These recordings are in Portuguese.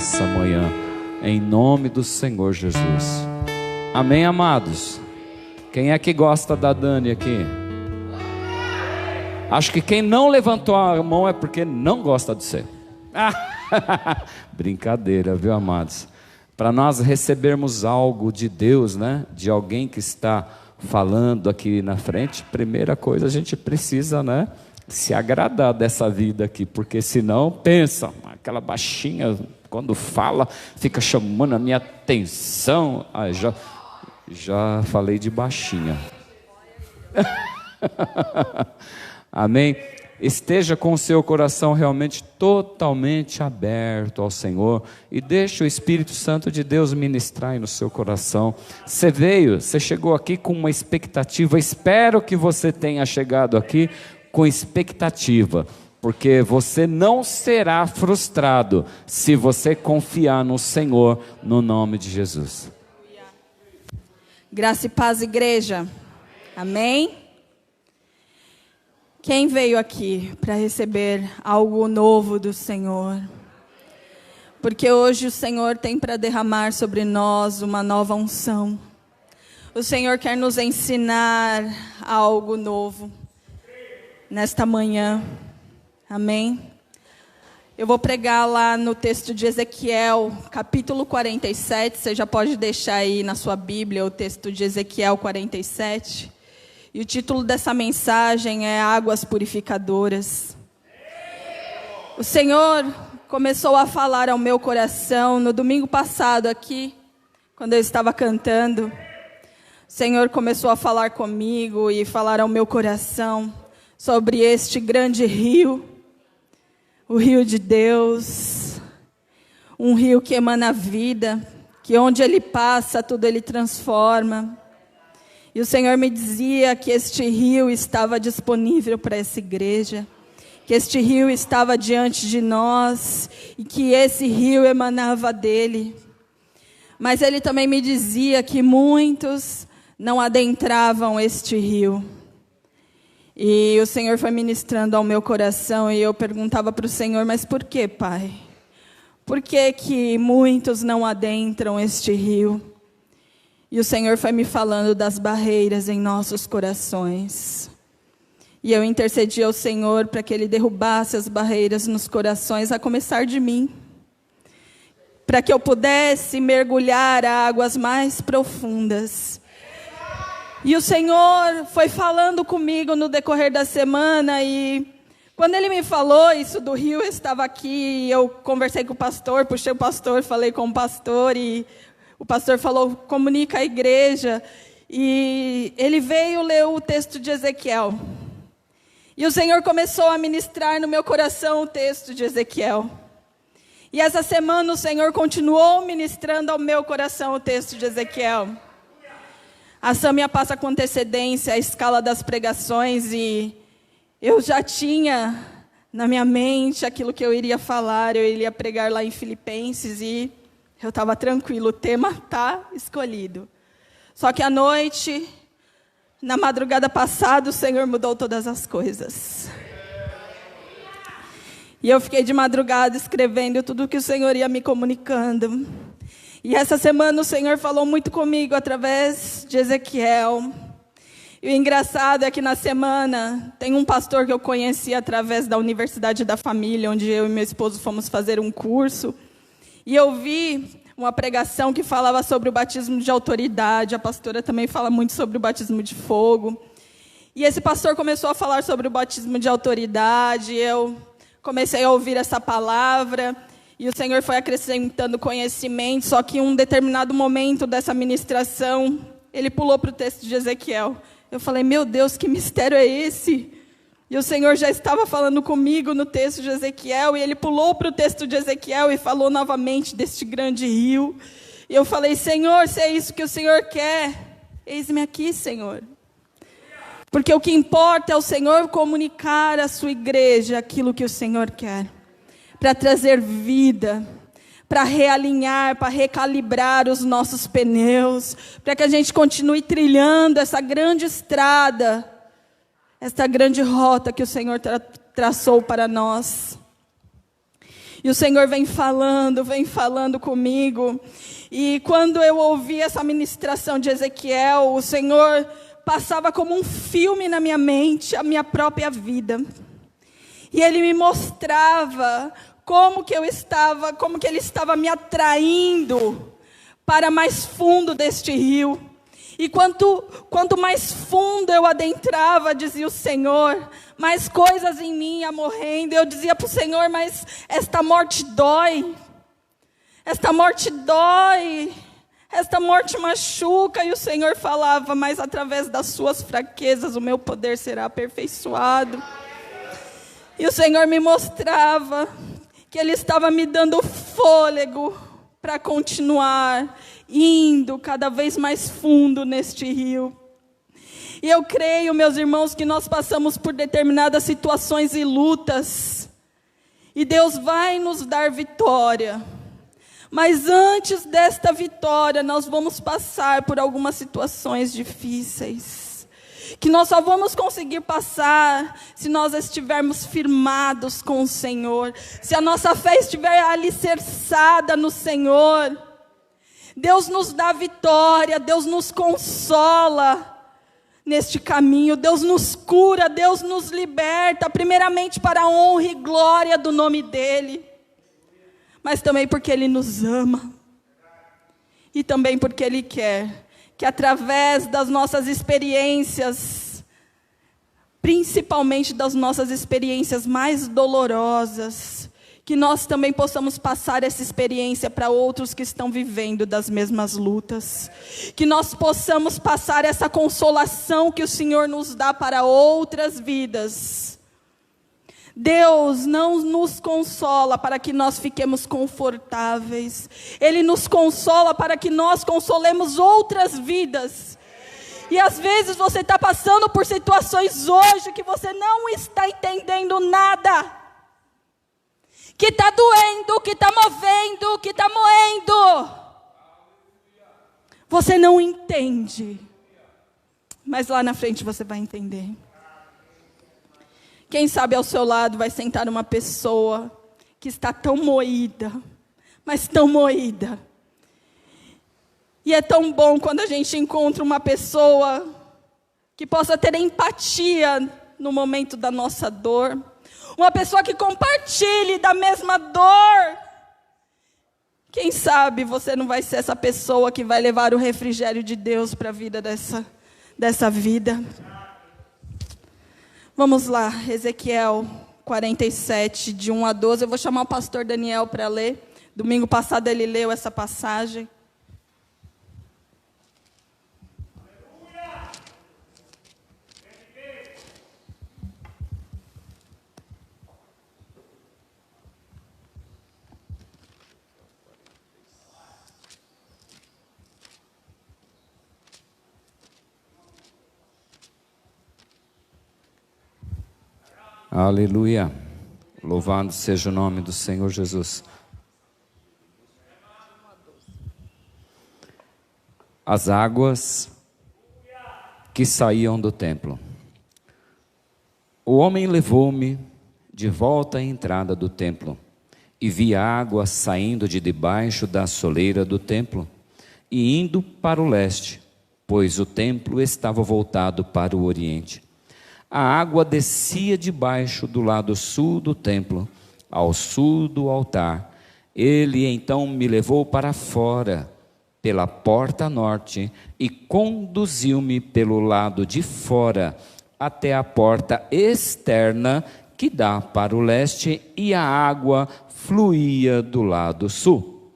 nessa manhã, em nome do Senhor Jesus. Amém, amados? Quem é que gosta da Dani aqui? Acho que quem não levantou a mão é porque não gosta de você. Brincadeira, viu, amados? Para nós recebermos algo de Deus, né? De alguém que está falando aqui na frente, primeira coisa, a gente precisa, né, se agradar dessa vida aqui, porque senão, pensa, aquela baixinha, quando fala, fica chamando a minha atenção. Já falei de baixinha. Amém? Esteja com o seu coração realmente totalmente aberto ao Senhor e deixe o Espírito Santo de Deus ministrar aí no seu coração. Você chegou aqui com uma expectativa. Espero que você tenha chegado aqui com expectativa, porque você não será frustrado se você confiar no Senhor, no nome de Jesus. Graça e paz, igreja. Amém? Quem veio aqui para receber algo novo do Senhor? Porque hoje o Senhor tem para derramar sobre nós uma nova unção. O Senhor quer nos ensinar algo novo nesta manhã. Amém? Eu vou pregar lá no texto de Ezequiel, capítulo 47. Você já pode deixar aí na sua Bíblia o texto de Ezequiel 47. E o título dessa mensagem é Águas Purificadoras. O Senhor começou a falar ao meu coração no domingo passado aqui, quando eu estava cantando. O Senhor começou a falar comigo e falar ao meu coração sobre este grande rio, o rio de Deus, um rio que emana vida, que onde ele passa, tudo ele transforma. E o Senhor me dizia que este rio estava disponível para essa igreja, que este rio estava diante de nós e que esse rio emanava dele. Mas ele também me dizia que muitos não adentravam este rio. E o Senhor foi ministrando ao meu coração e eu perguntava para o Senhor, mas por que, Pai? Por que que muitos não adentram este rio? E o Senhor foi me falando das barreiras em nossos corações. E eu intercedi ao Senhor para que Ele derrubasse as barreiras nos corações, a começar de mim. Para que eu pudesse mergulhar a águas mais profundas. E o Senhor foi falando comigo no decorrer da semana. E quando Ele me falou isso do rio, eu estava aqui. Eu conversei com o pastor, puxei o pastor, falei com o pastor e o pastor falou, comunica a igreja, e ele veio ler o texto de Ezequiel. E o Senhor começou a ministrar no meu coração o texto de Ezequiel. E essa semana o Senhor continuou ministrando ao meu coração o texto de Ezequiel. A Sâmia passa com antecedência a escala das pregações e eu já tinha na minha mente aquilo que eu iria falar, eu iria pregar lá em Filipenses e eu estava tranquilo, o tema está escolhido. Só que à noite, na madrugada passada, o Senhor mudou todas as coisas. E eu fiquei de madrugada escrevendo tudo que o Senhor ia me comunicando. E essa semana o Senhor falou muito comigo através de Ezequiel. E o engraçado é que na semana tem um pastor que eu conheci através da Universidade da Família, onde eu e meu esposo fomos fazer um curso. E eu vi uma pregação que falava sobre o batismo de autoridade. A pastora também fala muito sobre o batismo de fogo. E esse pastor começou a falar sobre o batismo de autoridade. Eu comecei a ouvir essa palavra. E o Senhor foi acrescentando conhecimento. Só que em um determinado momento dessa ministração, ele pulou para o texto de Ezequiel. Eu falei, meu Deus, que mistério é esse? E o Senhor já estava falando comigo no texto de Ezequiel, e Ele pulou para o texto de Ezequiel e falou novamente deste grande rio. E eu falei, Senhor, se é isso que o Senhor quer, eis-me aqui, Senhor. Porque o que importa é o Senhor comunicar à sua igreja aquilo que o Senhor quer. Para trazer vida, para realinhar, para recalibrar os nossos pneus, para que a gente continue trilhando essa grande estrada, esta grande rota que o Senhor traçou para nós. E o Senhor vem falando comigo. E quando eu ouvi essa ministração de Ezequiel, o Senhor passava como um filme na minha mente, a minha própria vida. E Ele me mostrava como que Ele estava me atraindo para mais fundo deste rio. E quanto mais fundo eu adentrava, dizia o Senhor, mais coisas em mim iam morrendo. Eu dizia para o Senhor, mas esta morte dói. Esta morte dói. Esta morte machuca. E o Senhor falava, mas através das suas fraquezas o meu poder será aperfeiçoado. E o Senhor me mostrava que Ele estava me dando fôlego para continuar indo cada vez mais fundo neste rio. E eu creio, meus irmãos, que nós passamos por determinadas situações e lutas, e Deus vai nos dar vitória. Mas antes desta vitória, nós vamos passar por algumas situações difíceis, que nós só vamos conseguir passar se nós estivermos firmados com o Senhor, se a nossa fé estiver alicerçada no Senhor. Deus nos dá vitória, Deus nos consola neste caminho, Deus nos cura, Deus nos liberta, primeiramente para a honra e glória do nome dEle, mas também porque Ele nos ama, e também porque Ele quer que através das nossas experiências, principalmente das nossas experiências mais dolorosas, que nós também possamos passar essa experiência para outros que estão vivendo das mesmas lutas. Que nós possamos passar essa consolação que o Senhor nos dá para outras vidas. Deus não nos consola para que nós fiquemos confortáveis. Ele nos consola para que nós consolemos outras vidas. E às vezes você está passando por situações hoje que você não está entendendo nada. Que está doendo, que está movendo, que está moendo. Você não entende. Mas lá na frente você vai entender. Quem sabe ao seu lado vai sentar uma pessoa que está tão moída, mas tão moída. E é tão bom quando a gente encontra uma pessoa que possa ter empatia no momento da nossa dor. Uma pessoa que compartilhe da mesma dor. Quem sabe você não vai ser essa pessoa que vai levar o refrigério de Deus para a vida dessa vida. Vamos lá, Ezequiel 47, de 1 a 12. Eu vou chamar o pastor Daniel para ler. Domingo passado ele leu essa passagem. Aleluia, louvado seja o nome do Senhor Jesus. As águas que saíam do templo. O homem levou-me de volta à entrada do templo, e vi água saindo de debaixo da soleira do templo, e indo para o leste, pois o templo estava voltado para o oriente. A água descia debaixo do lado sul do templo, ao sul do altar. Ele então me levou para fora, pela porta norte, e conduziu-me pelo lado de fora, até a porta externa, que dá para o leste, e a água fluía do lado sul.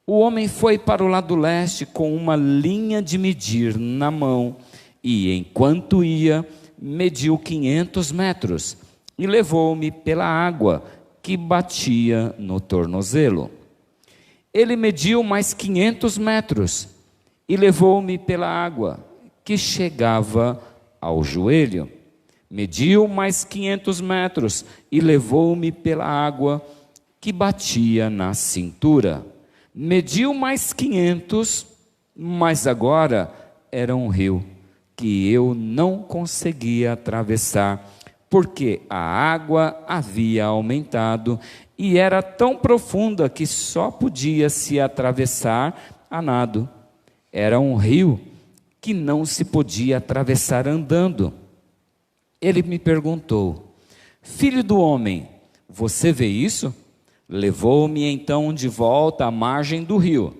O homem foi para o lado leste com uma linha de medir na mão, e enquanto ia, mediu 500 metros e levou-me pela água que batia no tornozelo. Ele mediu mais 500 metros e levou-me pela água que chegava ao joelho. Mediu mais 500 metros e levou-me pela água que batia na cintura. Mediu mais 500, mas agora era um rio que eu não conseguia atravessar, porque a água havia aumentado e era tão profunda que só podia se atravessar a nado. Era um rio que não se podia atravessar andando. Ele me perguntou: filho do homem, você vê isso? Levou-me então de volta à margem do rio.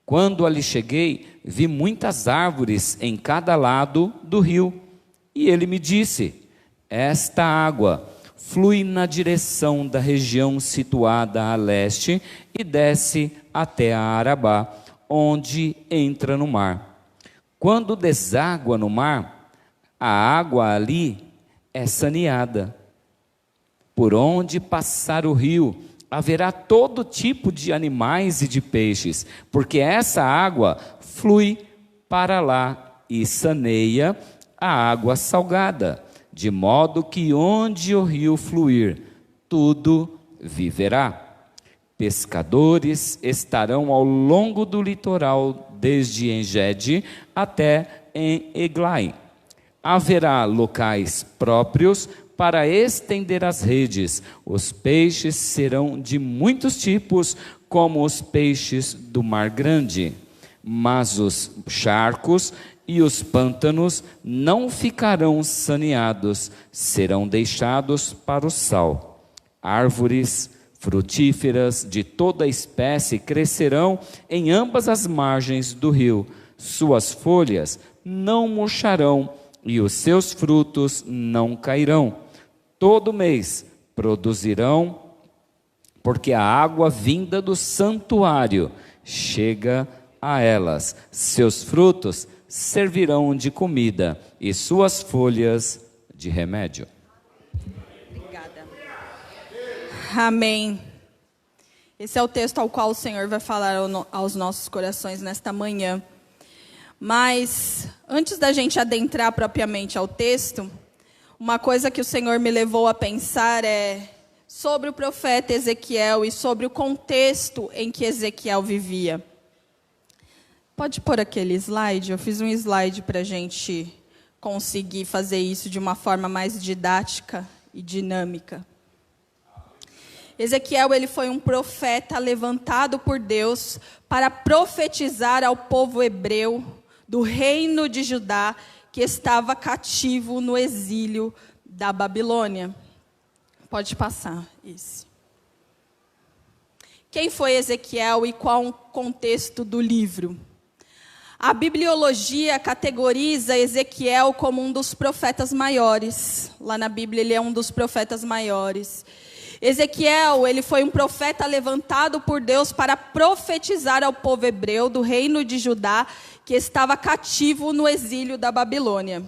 Quando ali cheguei, vi muitas árvores em cada lado do rio. E ele me disse: esta água flui na direção da região situada a leste e desce até a Arabá, onde entra no mar. Quando deságua no mar, a água ali é saneada. Por onde passar o rio, haverá todo tipo de animais e de peixes, porque essa água flui para lá e saneia a água salgada, de modo que onde o rio fluir, tudo viverá. Pescadores estarão ao longo do litoral, desde Engedi até em Eglaim. Haverá locais próprios para estender as redes. Os peixes serão de muitos tipos, como os peixes do mar grande. Mas os charcos e os pântanos não ficarão saneados, serão deixados para o sal. Árvores frutíferas de toda espécie crescerão em ambas as margens do rio. Suas folhas não murcharão e os seus frutos não cairão. Todo mês produzirão, porque a água vinda do santuário chega a elas. Seus frutos servirão de comida e suas folhas de remédio. Obrigada. Amém. Esse é o texto ao qual o Senhor vai falar aos nossos corações nesta manhã. Mas, antes da gente adentrar propriamente ao texto, uma coisa que o Senhor me levou a pensar é sobre o profeta Ezequiel e sobre o contexto em que Ezequiel vivia. Pode pôr aquele slide? Eu fiz um slide para a gente conseguir fazer isso de uma forma mais didática e dinâmica. Ezequiel, ele foi um profeta levantado por Deus para profetizar ao povo hebreu do reino de Judá, que estava cativo no exílio da Babilônia. Pode passar isso. Quem foi Ezequiel e qual o contexto do livro? A bibliologia categoriza Ezequiel como um dos profetas maiores. Lá na Bíblia ele é um dos profetas maiores. Ezequiel, ele foi um profeta levantado por Deus para profetizar ao povo hebreu do reino de Judá, que estava cativo no exílio da Babilônia.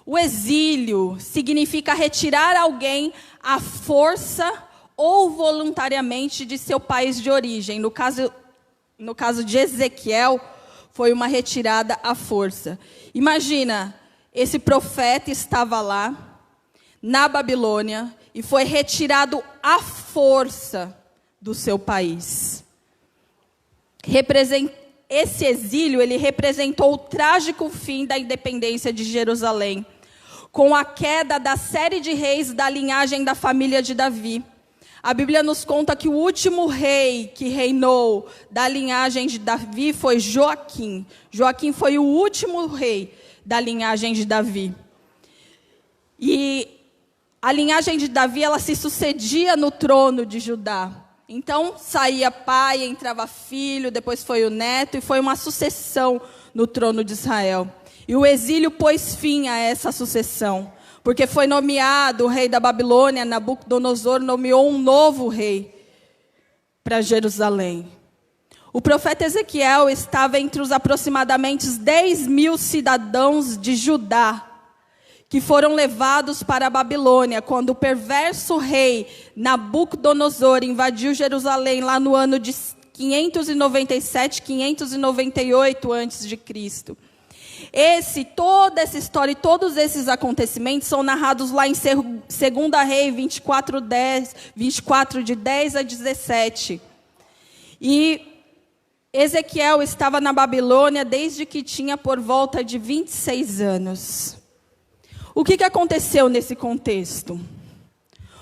O exílio significa retirar alguém à força ou voluntariamente de seu país de origem. No caso de Ezequiel, foi uma retirada à força. Imagina, esse profeta estava lá, na Babilônia, e foi retirado à força do seu país. Esse exílio, ele representou o trágico fim da independência de Jerusalém, com a queda da série de reis da linhagem da família de Davi. A Bíblia nos conta que o último rei que reinou da linhagem de Davi foi Joaquim. Joaquim foi o último rei da linhagem de Davi. E a linhagem de Davi, ela se sucedia no trono de Judá. Então, saía pai, entrava filho, depois foi o neto, e foi uma sucessão no trono de Israel. E o exílio pôs fim a essa sucessão, porque foi nomeado o rei da Babilônia, Nabucodonosor, nomeou um novo rei para Jerusalém. O profeta Ezequiel estava entre os aproximadamente 10.000 cidadãos de Judá, que foram levados para a Babilônia, quando o perverso rei Nabucodonosor invadiu Jerusalém lá no ano de 597, 598 a.C. Toda essa história e todos esses acontecimentos são narrados lá em 2 Reis 24, de 10 a 17. E Ezequiel estava na Babilônia desde que tinha por volta de 26 anos. O que aconteceu nesse contexto?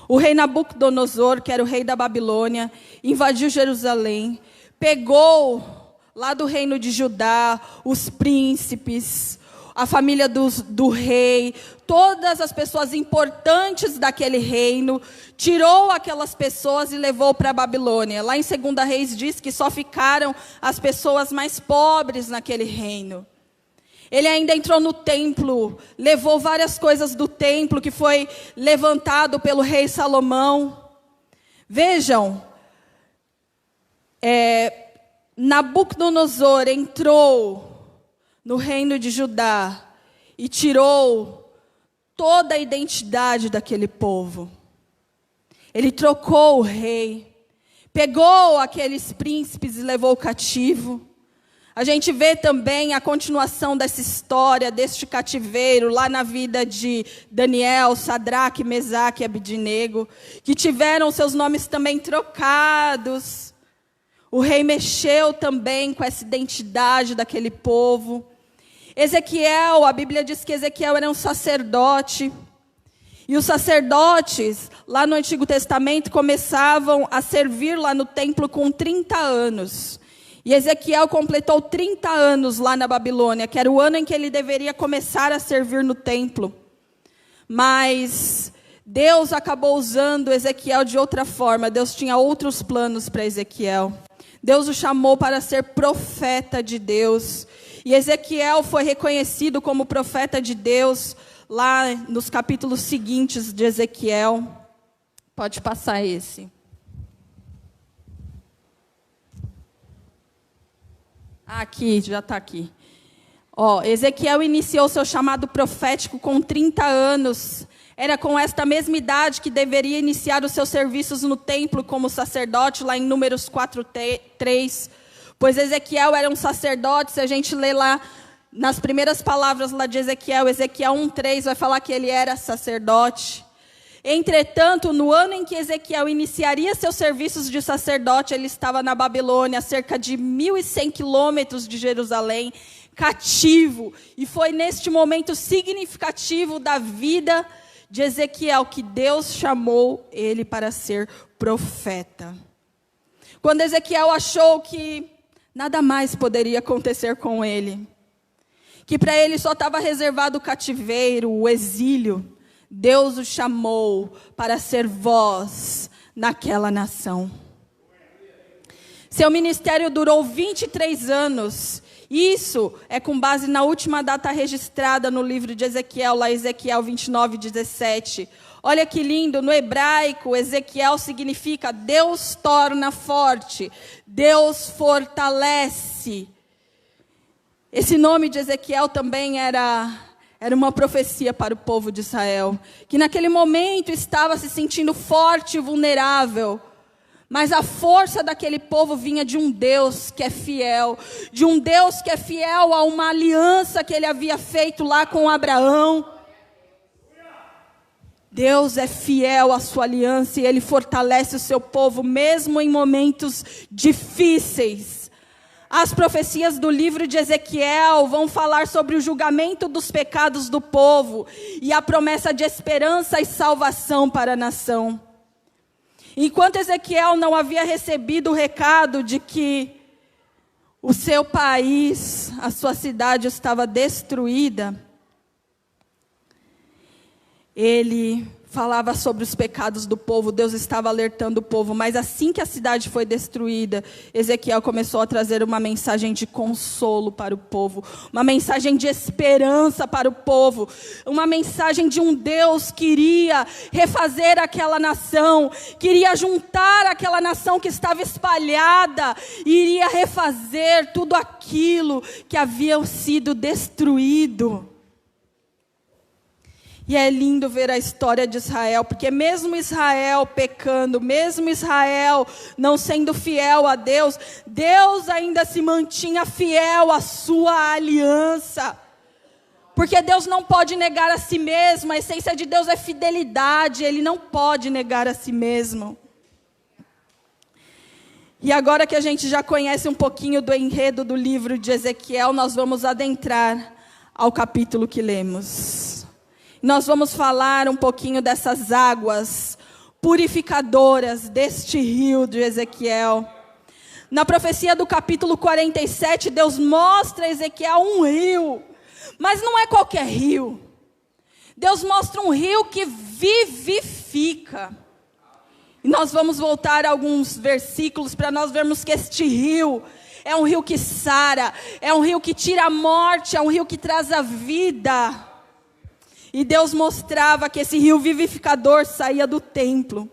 O rei Nabucodonosor, que era o rei da Babilônia, invadiu Jerusalém, pegou lá do reino de Judá os príncipes, a família do rei, todas as pessoas importantes daquele reino, tirou aquelas pessoas e levou para a Babilônia. Lá em 2 Reis diz que só ficaram as pessoas mais pobres naquele reino. Ele ainda entrou no templo, levou várias coisas do templo que foi levantado pelo rei Salomão. Vejam, Nabucodonosor entrou no reino de Judá e tirou toda a identidade daquele povo. Ele trocou o rei, pegou aqueles príncipes e levou cativo. A gente vê também a continuação dessa história, deste cativeiro, lá na vida de Daniel, Sadraque, Mesaque e Abidnego, que tiveram seus nomes também trocados. O rei mexeu também com essa identidade daquele povo. Ezequiel, a Bíblia diz que Ezequiel era um sacerdote. E os sacerdotes, lá no Antigo Testamento, começavam a servir lá no templo com 30 anos. E Ezequiel completou 30 anos lá na Babilônia, que era o ano em que ele deveria começar a servir no templo. Mas Deus acabou usando Ezequiel de outra forma. Deus tinha outros planos para Ezequiel. Deus o chamou para ser profeta de Deus. E Ezequiel foi reconhecido como profeta de Deus lá nos capítulos seguintes de Ezequiel. Pode passar esse. Aqui, já está aqui. Ezequiel iniciou seu chamado profético com 30 anos. Era com esta mesma idade que deveria iniciar os seus serviços no templo como sacerdote, lá em Números 4:3. Pois Ezequiel era um sacerdote. Se a gente lê lá nas primeiras palavras lá de Ezequiel 1:3, vai falar que ele era sacerdote. Entretanto, no ano em que Ezequiel iniciaria seus serviços de sacerdote, ele estava na Babilônia, a cerca de 1.100 quilômetros de Jerusalém, cativo. E foi neste momento significativo da vida de Ezequiel que Deus chamou ele para ser profeta. Quando Ezequiel achou que nada mais poderia acontecer com ele, que para ele só estava reservado o cativeiro, o exílio, Deus o chamou para ser voz naquela nação. Seu ministério durou 23 anos. Isso é com base na última data registrada no livro de Ezequiel, lá Ezequiel 29:17. Olha que lindo, no hebraico, Ezequiel significa Deus torna forte, Deus fortalece. Esse nome de Ezequiel também era uma profecia para o povo de Israel, que naquele momento estava se sentindo forte e vulnerável, mas a força daquele povo vinha de um Deus que é fiel, de um Deus que é fiel a uma aliança que ele havia feito lá com Abraão. Deus é fiel à sua aliança e ele fortalece o seu povo mesmo em momentos difíceis. As profecias do livro de Ezequiel vão falar sobre o julgamento dos pecados do povo e a promessa de esperança e salvação para a nação. Enquanto Ezequiel não havia recebido o recado de que o seu país, a sua cidade estava destruída, ele falava sobre os pecados do povo, Deus estava alertando o povo, mas assim que a cidade foi destruída, Ezequiel começou a trazer uma mensagem de consolo para o povo, uma mensagem de esperança para o povo, uma mensagem de um Deus que iria refazer aquela nação, queria juntar aquela nação que estava espalhada, iria refazer tudo aquilo que havia sido destruído. E é lindo ver a história de Israel, porque mesmo Israel pecando, mesmo Israel não sendo fiel a Deus, Deus ainda se mantinha fiel à sua aliança. Porque Deus não pode negar a si mesmo, a essência de Deus é fidelidade, Ele não pode negar a si mesmo. E agora que a gente já conhece um pouquinho do enredo do livro de Ezequiel, nós vamos adentrar ao capítulo que lemos. Nós vamos falar um pouquinho dessas águas purificadoras deste rio de Ezequiel. Na profecia do capítulo 47, Deus mostra a Ezequiel um rio, mas não é qualquer rio. Deus mostra um rio que vivifica. E nós vamos voltar a alguns versículos para nós vermos que este rio é um rio que sara, é um rio que tira a morte, é um rio que traz a vida. E Deus mostrava que esse rio vivificador saía do templo.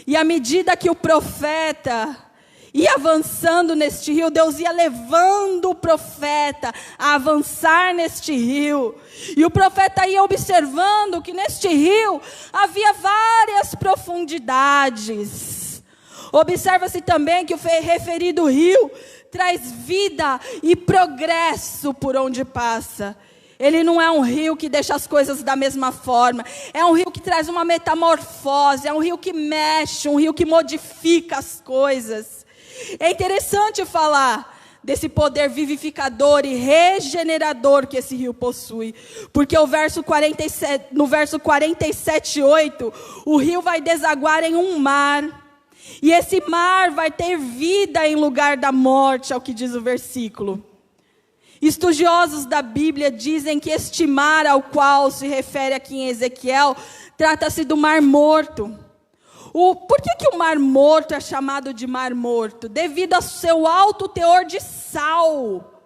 E à medida que o profeta ia avançando neste rio, Deus ia levando o profeta a avançar neste rio. E o profeta ia observando que neste rio havia várias profundidades. Observa-se também que o referido rio traz vida e progresso por onde passa. Ele não é um rio que deixa as coisas da mesma forma. É um rio que traz uma metamorfose. É um rio que mexe, um rio que modifica as coisas. É interessante falar desse poder vivificador e regenerador que esse rio possui. Porque no verso 47:8, o rio vai desaguar em um mar. E esse mar vai ter vida em lugar da morte, é o que diz o versículo. Estudiosos da Bíblia dizem que este mar ao qual se refere aqui em Ezequiel, trata-se do Mar Morto. Por que o Mar Morto é chamado de Mar Morto? Devido ao seu alto teor de sal.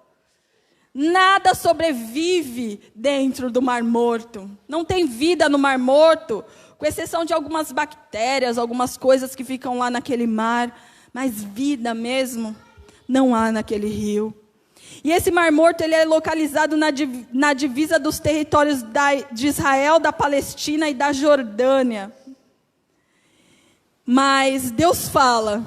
Nada sobrevive dentro do Mar Morto. Não tem vida no Mar Morto, com exceção de algumas bactérias, algumas coisas que ficam lá naquele mar. Mas vida mesmo não há naquele rio. E esse Mar Morto ele é localizado na divisa dos territórios de Israel, da Palestina e da Jordânia. Mas Deus fala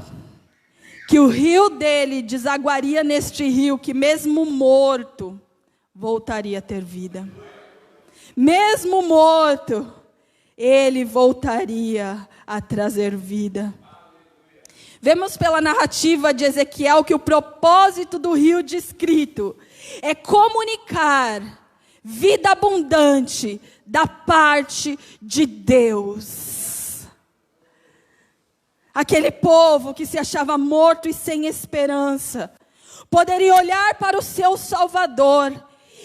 que o rio dele desaguaria neste rio, que mesmo morto, voltaria a ter vida. Mesmo morto, ele voltaria a trazer vida. Vemos pela narrativa de Ezequiel que o propósito do rio descrito é comunicar vida abundante da parte de Deus. Aquele povo que se achava morto e sem esperança, poderia olhar para o seu Salvador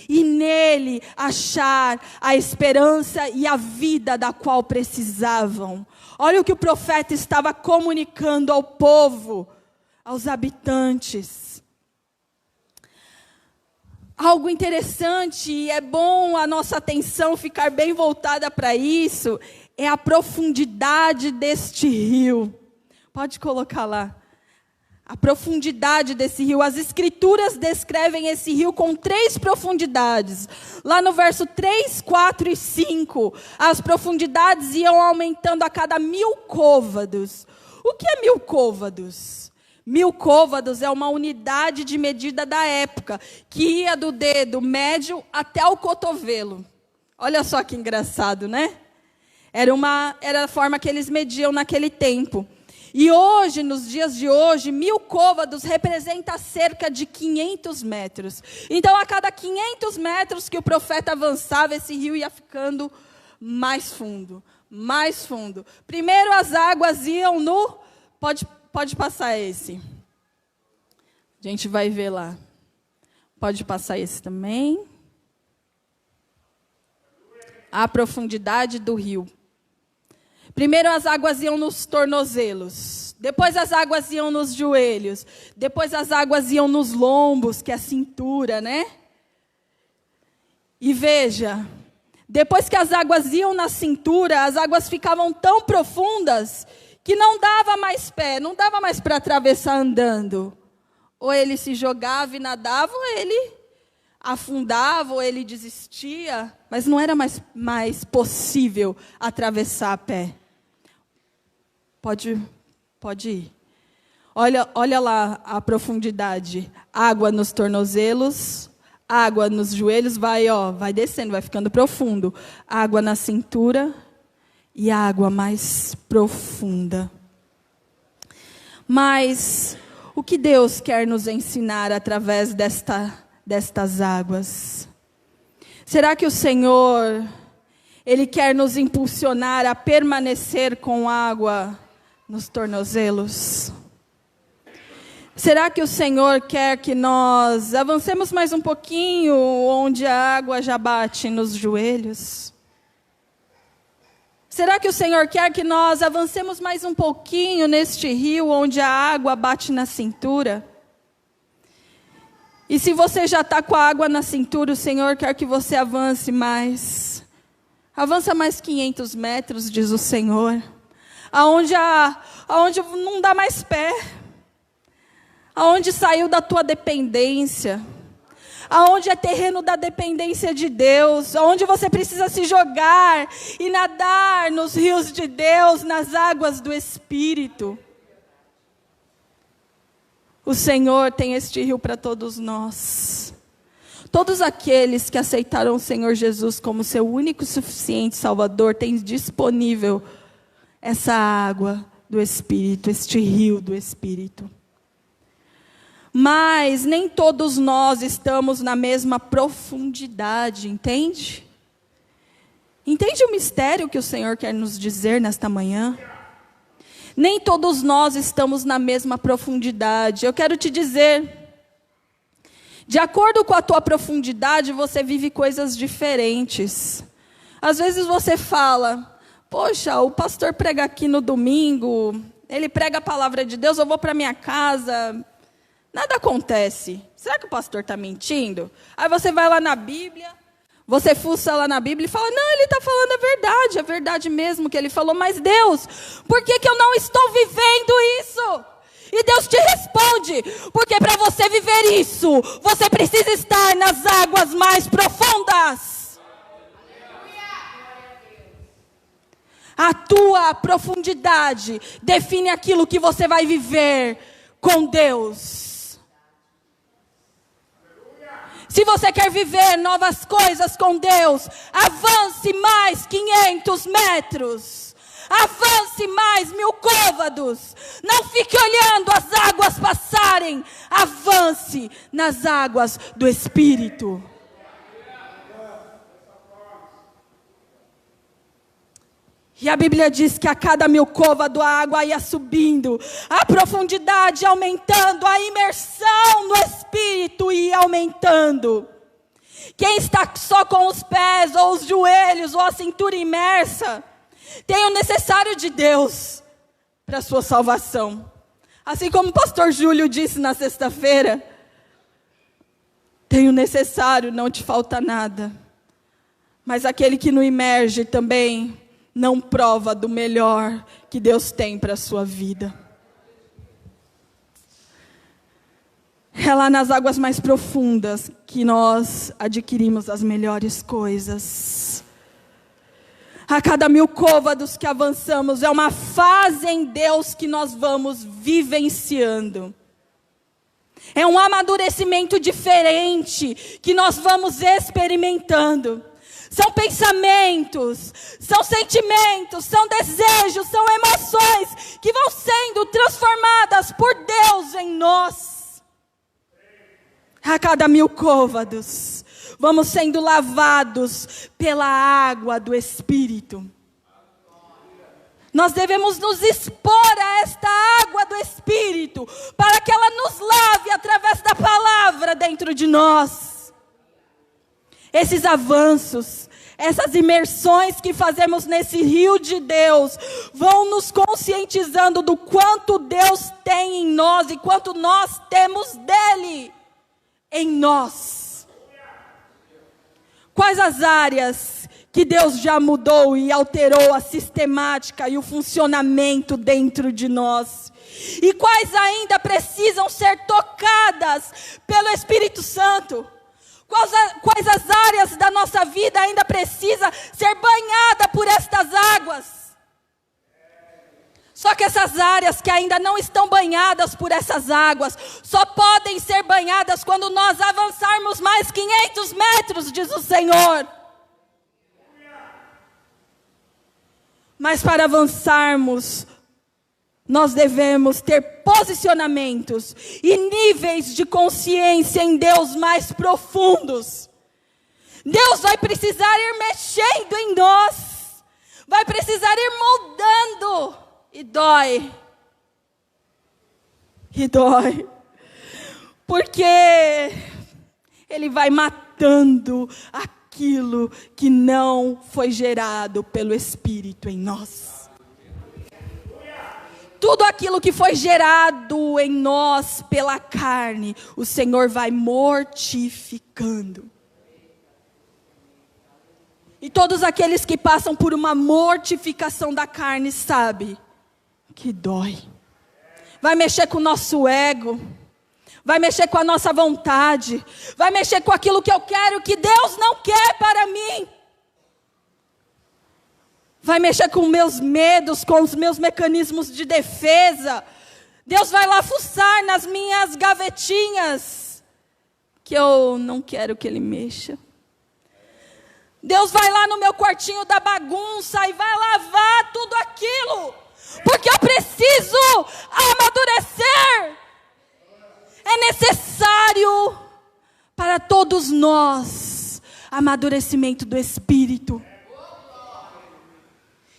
e nele achar a esperança e a vida da qual precisavam. Olha o que o profeta estava comunicando ao povo, aos habitantes. Algo interessante, e é bom a nossa atenção ficar bem voltada para isso, é a profundidade deste rio. Pode colocar lá. A profundidade desse rio. As escrituras descrevem esse rio com 3 profundidades. Lá no verso 3, 4 e 5, as profundidades iam aumentando a cada 1000 côvados. O que é 1000 côvados? 1000 côvados é uma unidade de medida da época, que ia do dedo médio até o cotovelo. Olha só que engraçado, né? Era a forma que eles mediam naquele tempo. E hoje, nos dias de hoje, 1000 côvados representa cerca de 500 metros. Então, a cada 500 metros que o profeta avançava, esse rio ia ficando mais fundo, mais fundo. Primeiro as águas iam no... Pode passar esse. A gente vai ver lá. Pode passar esse também. A profundidade do rio. Primeiro as águas iam nos tornozelos, depois as águas iam nos joelhos, depois as águas iam nos lombos, que é a cintura, né? E veja, depois que as águas iam na cintura, as águas ficavam tão profundas que não dava mais pé, não dava mais para atravessar andando. Ou ele se jogava e nadava, ou ele afundava, ou ele desistia, mas não era mais possível atravessar a pé. Pode ir. Olha lá a profundidade. Água nos tornozelos, água nos joelhos, vai descendo, vai ficando profundo. Água na cintura e água mais profunda. Mas o que Deus quer nos ensinar através destas águas? Será que o Senhor, Ele quer nos impulsionar a permanecer com água nos tornozelos. Será que o Senhor quer que nós avancemos mais um pouquinho, onde a água já bate nos joelhos? Será que o Senhor quer que nós avancemos mais um pouquinho neste rio, onde a água bate na cintura? E se você já está com a água na cintura, o Senhor quer que você avance mais. Avança mais 500 metros, diz o Senhor. Aonde não dá mais pé. Aonde saiu da tua dependência. Aonde é terreno da dependência de Deus. Aonde você precisa se jogar e nadar nos rios de Deus, nas águas do Espírito. O Senhor tem este rio para todos nós. Todos aqueles que aceitaram o Senhor Jesus como seu único e suficiente Salvador, têm disponível essa água do Espírito, este rio do Espírito. Mas nem todos nós estamos na mesma profundidade, entende? Entende o mistério que o Senhor quer nos dizer nesta manhã? Nem todos nós estamos na mesma profundidade. Eu quero te dizer, de acordo com a tua profundidade, você vive coisas diferentes. Às vezes você fala, poxa, o pastor prega aqui no domingo, ele prega a palavra de Deus, eu vou para minha casa, nada acontece. Será que o pastor está mentindo? Aí você vai lá na Bíblia, você fuça lá na Bíblia e fala, não, ele está falando a verdade mesmo que ele falou, mas Deus, por que eu não estou vivendo isso? E Deus te responde, porque para você viver isso, você precisa estar nas águas mais profundas. A tua profundidade define aquilo que você vai viver com Deus. Se você quer viver novas coisas com Deus, avance mais 500 metros. Avance mais 1000 côvados. Não fique olhando as águas passarem. Avance nas águas do Espírito. E a Bíblia diz que a cada 1000 côvados a água ia subindo, a profundidade aumentando, a imersão no Espírito ia aumentando. Quem está só com os pés, ou os joelhos, ou a cintura imersa, tem o necessário de Deus para a sua salvação. Assim como o pastor Júlio disse na sexta-feira, tem o necessário, não te falta nada. Mas aquele que não imerge também não prova do melhor que Deus tem para a sua vida. É lá nas águas mais profundas que nós adquirimos as melhores coisas. A cada 1000 côvados que avançamos, é uma fase em Deus que nós vamos vivenciando. É um amadurecimento diferente que nós vamos experimentando. São pensamentos, são sentimentos, são desejos, são emoções que vão sendo transformadas por Deus em nós. A cada 1000 côvados, vamos sendo lavados pela água do Espírito. Nós devemos nos expor a esta água do Espírito, para que ela nos lave através da palavra dentro de nós. Esses avanços, essas imersões que fazemos nesse rio de Deus, vão nos conscientizando do quanto Deus tem em nós e quanto nós temos dele em nós. Quais as áreas que Deus já mudou e alterou a sistemática e o funcionamento dentro de nós? E quais ainda precisam ser tocadas pelo Espírito Santo? Quais as áreas da nossa vida ainda precisa ser banhada por estas águas? Só que essas áreas que ainda não estão banhadas por essas águas, só podem ser banhadas quando nós avançarmos mais 500 metros, diz o Senhor. Mas para avançarmos, nós devemos ter posicionamentos e níveis de consciência em Deus mais profundos. Deus vai precisar ir mexendo em nós, vai precisar ir moldando, e dói, porque Ele vai matando aquilo que não foi gerado pelo Espírito em nós. Tudo aquilo que foi gerado em nós pela carne, o Senhor vai mortificando. E todos aqueles que passam por uma mortificação da carne sabem que dói. Vai mexer com o nosso ego, vai mexer com a nossa vontade, vai mexer com aquilo que eu quero, que Deus não quer para mim. Vai mexer com meus medos, com os meus mecanismos de defesa. Deus vai lá fuçar nas minhas gavetinhas, que eu não quero que Ele mexa. Deus vai lá no meu quartinho da bagunça e vai lavar tudo aquilo, porque eu preciso amadurecer. É necessário para todos nós amadurecimento do Espírito.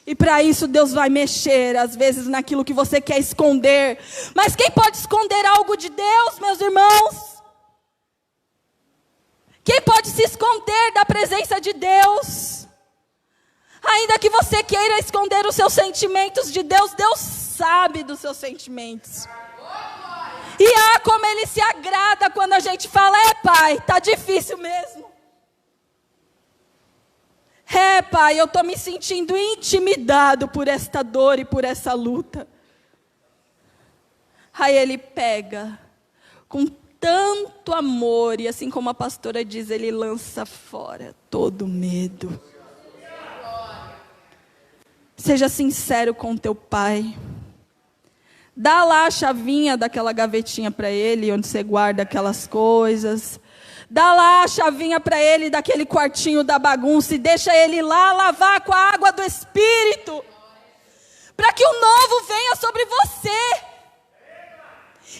E para isso Deus vai mexer, às vezes, naquilo que você quer esconder. Mas quem pode esconder algo de Deus, meus irmãos? Quem pode se esconder da presença de Deus? Ainda que você queira esconder os seus sentimentos de Deus, Deus sabe dos seus sentimentos. E como Ele se agrada quando a gente fala: Pai, tá difícil mesmo. Pai, eu estou me sentindo intimidado por esta dor e por essa luta. Aí Ele pega com tanto amor, e assim como a pastora diz, Ele lança fora todo medo. Seja sincero com teu pai. Dá lá a chavinha daquela gavetinha para Ele, onde você guarda aquelas coisas. Dá lá a chavinha para Ele daquele quartinho da bagunça e deixa Ele lá lavar com a água do Espírito, para que o novo venha sobre você.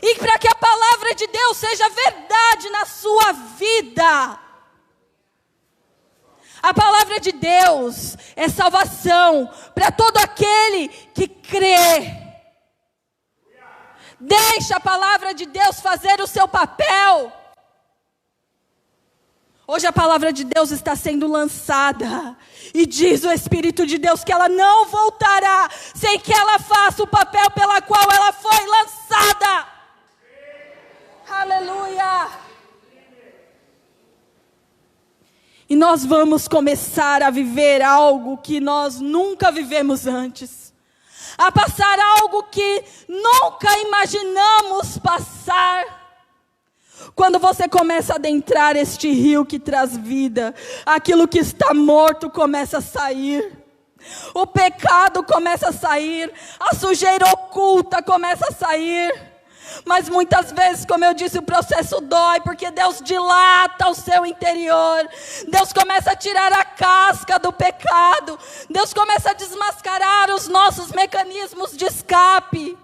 E para que a palavra de Deus seja verdade na sua vida. A palavra de Deus é salvação para todo aquele que crê. Deixa a palavra de Deus fazer o seu papel. Hoje a palavra de Deus está sendo lançada. E diz o Espírito de Deus que ela não voltará sem que ela faça o papel pela qual ela foi lançada. Aleluia! E nós vamos começar a viver algo que nós nunca vivemos antes. A passar algo que nunca imaginamos passar. Quando você começa a adentrar este rio que traz vida, aquilo que está morto começa a sair. O pecado começa a sair, a sujeira oculta começa a sair. Mas muitas vezes, como eu disse, o processo dói, porque Deus dilata o seu interior. Deus começa a tirar a casca do pecado. Deus começa a desmascarar os nossos mecanismos de escape.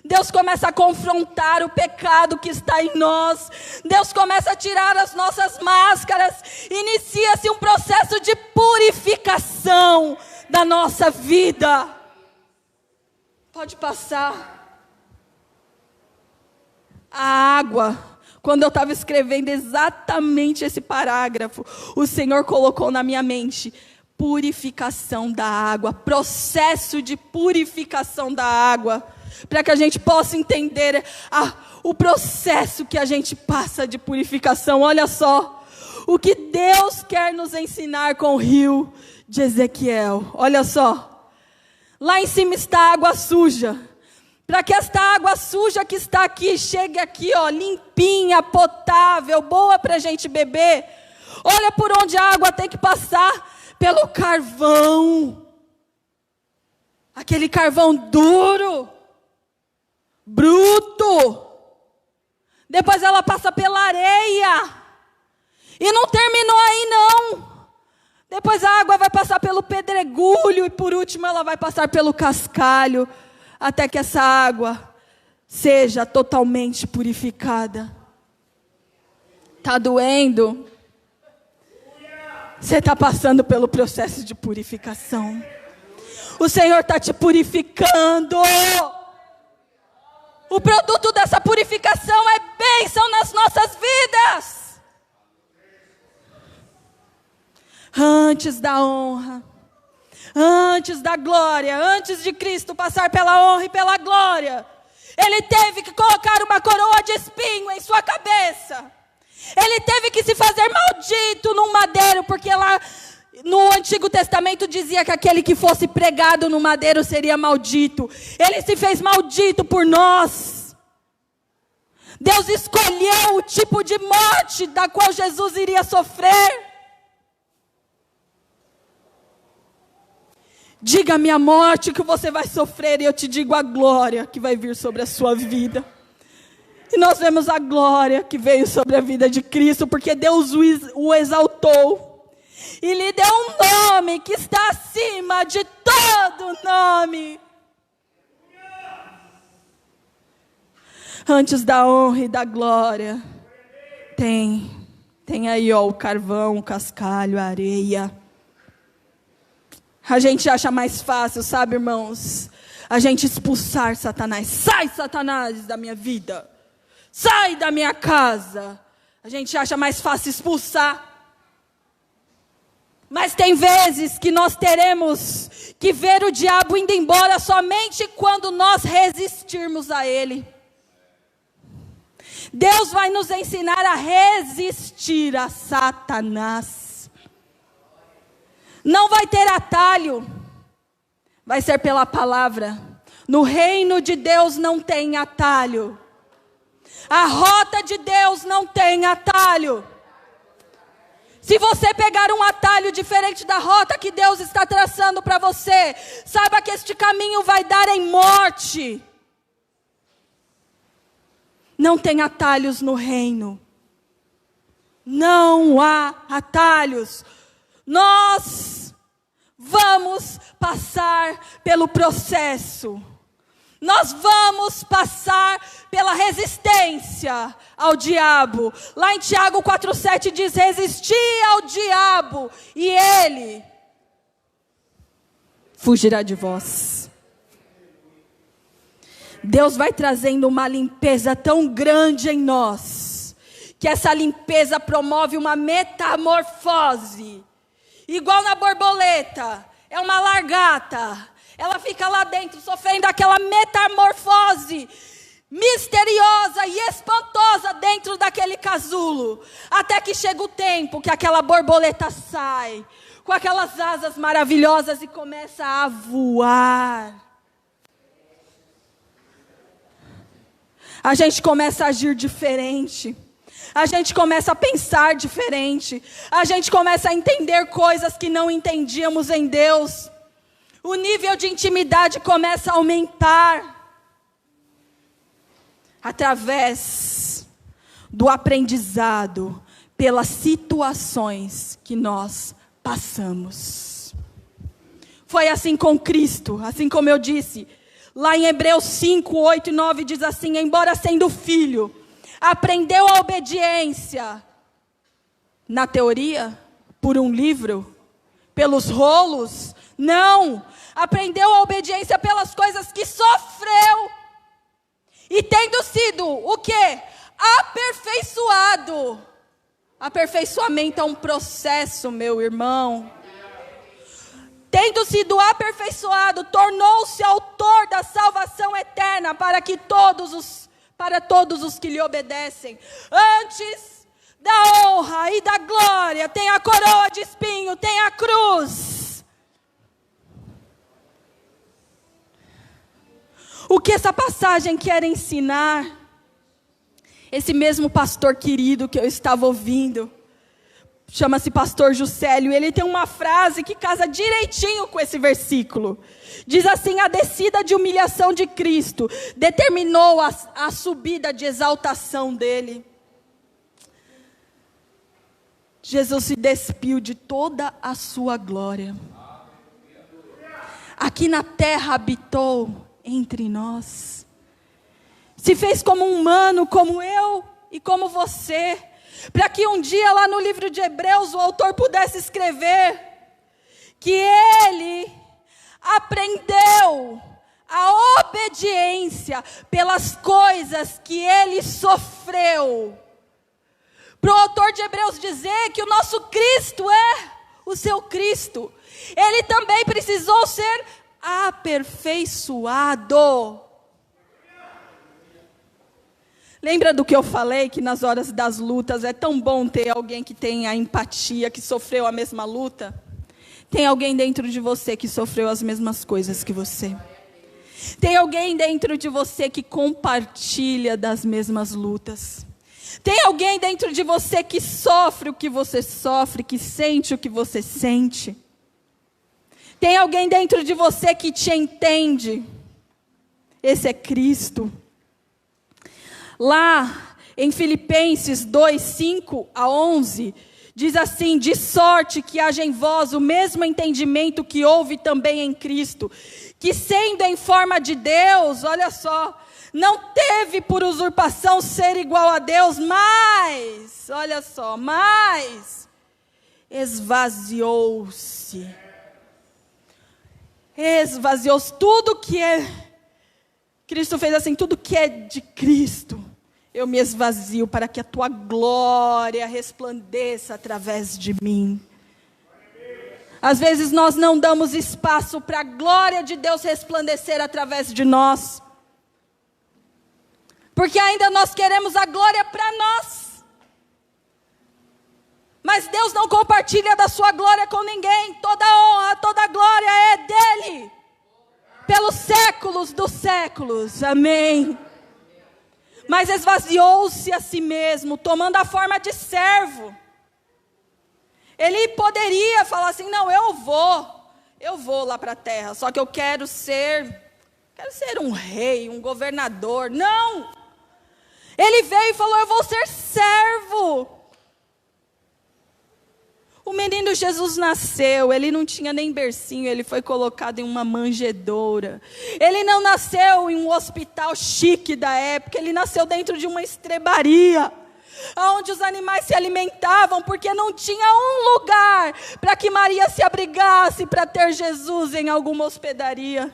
Deus começa a confrontar o pecado que está em nós. Deus começa a tirar as nossas máscaras. Inicia-se um processo de purificação da nossa vida. Pode passar. A água, quando eu estava escrevendo exatamente esse parágrafo, o Senhor colocou na minha mente: purificação da água, processo de purificação da água, para que a gente possa entender o processo que a gente passa de purificação. Olha só, o que Deus quer nos ensinar com o rio de Ezequiel. Olha só, lá em cima está a água suja. Para que esta água suja que está aqui chegue aqui, ó, limpinha, potável, boa para a gente beber. Olha por onde a água tem que passar: pelo carvão. Aquele carvão duro, bruto. Depois ela passa pela areia. E não terminou aí não. Depois a água vai passar pelo pedregulho e por último ela vai passar pelo cascalho. Até que essa água seja totalmente purificada. Está doendo? Você está passando pelo processo de purificação. O Senhor está te purificando. O produto dessa purificação é bênção nas nossas vidas. Antes da honra, antes da glória, antes de Cristo passar pela honra e pela glória, Ele teve que colocar uma coroa de espinho em sua cabeça. Ele teve que se fazer maldito num madeiro, porque lá no Antigo Testamento dizia que aquele que fosse pregado no madeiro seria maldito. Ele se fez maldito por nós. Deus escolheu o tipo de morte da qual Jesus iria sofrer. Diga-me a morte que você vai sofrer e eu te digo a glória que vai vir sobre a sua vida. E nós vemos a glória que veio sobre a vida de Cristo, porque Deus o exaltou. E lhe deu um nome que está acima de todo nome. Antes da honra e da glória, tem aí ó, o carvão, o cascalho, a areia. A gente acha mais fácil, sabe, irmãos? A gente expulsar Satanás. Sai, Satanás, da minha vida. Sai da minha casa. A gente acha mais fácil expulsar. Mas tem vezes que nós teremos que ver o diabo indo embora somente quando nós resistirmos a ele. Deus vai nos ensinar a resistir a Satanás. Não vai ter atalho, vai ser pela palavra. No reino de Deus não tem atalho. A rota de Deus não tem atalho. Se você pegar um atalho diferente da rota que Deus está traçando para você, saiba que este caminho vai dar em morte. Não tem atalhos no reino. Não há atalhos. Nós vamos passar pelo processo. Nós vamos passar pela resistência ao diabo. Lá em Tiago 4,7 diz: resisti ao diabo e ele fugirá de vós. Deus vai trazendo uma limpeza tão grande em nós, que essa limpeza promove uma metamorfose. Igual na borboleta, é uma largata. Ela fica lá dentro sofrendo aquela metamorfose misteriosa e espantosa dentro daquele casulo. Até que chega o tempo que aquela borboleta sai com aquelas asas maravilhosas e começa a voar. A gente começa a agir diferente. A gente começa a pensar diferente. A gente começa a entender coisas que não entendíamos em Deus. O nível de intimidade começa a aumentar. Através do aprendizado, pelas situações que nós passamos. Foi assim com Cristo, assim como eu disse. Lá em Hebreus 5, 8 e 9 diz assim: embora sendo filho, aprendeu a obediência na teoria, por um livro, pelos rolos. Não, aprendeu a obediência pelas coisas que sofreu. E tendo sido o quê? Aperfeiçoado. Aperfeiçoamento é um processo, meu irmão. Tendo sido aperfeiçoado, tornou-se autor da salvação eterna para todos os que lhe obedecem. Antes da honra e da glória, tem a coroa de espinho, tem a cruz. O que essa passagem quer ensinar? Esse mesmo pastor querido que eu estava ouvindo, chama-se pastor Juscelio, ele tem uma frase que casa direitinho com esse versículo. Diz assim: a descida de humilhação de Cristo determinou a subida de exaltação dele. Jesus se despiu de toda a sua glória. Aqui na terra habitou entre nós. Se fez como um humano, como eu e como você. para que um dia lá no livro de Hebreus o autor pudesse escrever que ele aprendeu a obediência pelas coisas que ele sofreu. Para o autor de Hebreus dizer que o nosso Cristo é o seu Cristo, ele também precisou ser aperfeiçoado. Lembra do que eu falei, que nas horas das lutas é tão bom ter alguém que tem a empatia, que sofreu a mesma luta? Tem alguém dentro de você que sofreu as mesmas coisas que você. Tem alguém dentro de você que compartilha das mesmas lutas. Tem alguém dentro de você que sofre o que você sofre, que sente o que você sente. Tem alguém dentro de você que te entende. Esse é Cristo. Lá em Filipenses 2, 5 a 11, diz assim: de sorte que haja em vós o mesmo entendimento que houve também em Cristo, que sendo em forma de Deus, olha só, não teve por usurpação ser igual a Deus, mas, olha só, mas esvaziou-se. Esvaziou-se. Tudo que é, Cristo fez assim, tudo que é de Cristo, eu me esvazio para que a tua glória resplandeça através de mim. Às vezes nós não damos espaço para a glória de Deus resplandecer através de nós, porque ainda nós queremos a glória para nós. Mas Deus não compartilha da sua glória com ninguém. Toda honra, toda glória é dele, pelos séculos dos séculos. Amém. Mas esvaziou-se a si mesmo, tomando a forma de servo. Ele poderia falar assim: não, eu vou lá para a terra, só que eu quero ser um rei, um governador. Não! Ele veio e falou: eu vou ser servo. O menino Jesus nasceu, ele não tinha nem bercinho, ele foi colocado em uma manjedoura. Ele não nasceu em um hospital chique da época, ele nasceu dentro de uma estrebaria, onde os animais se alimentavam, porque não tinha um lugar para que Maria se abrigasse para ter Jesus em alguma hospedaria.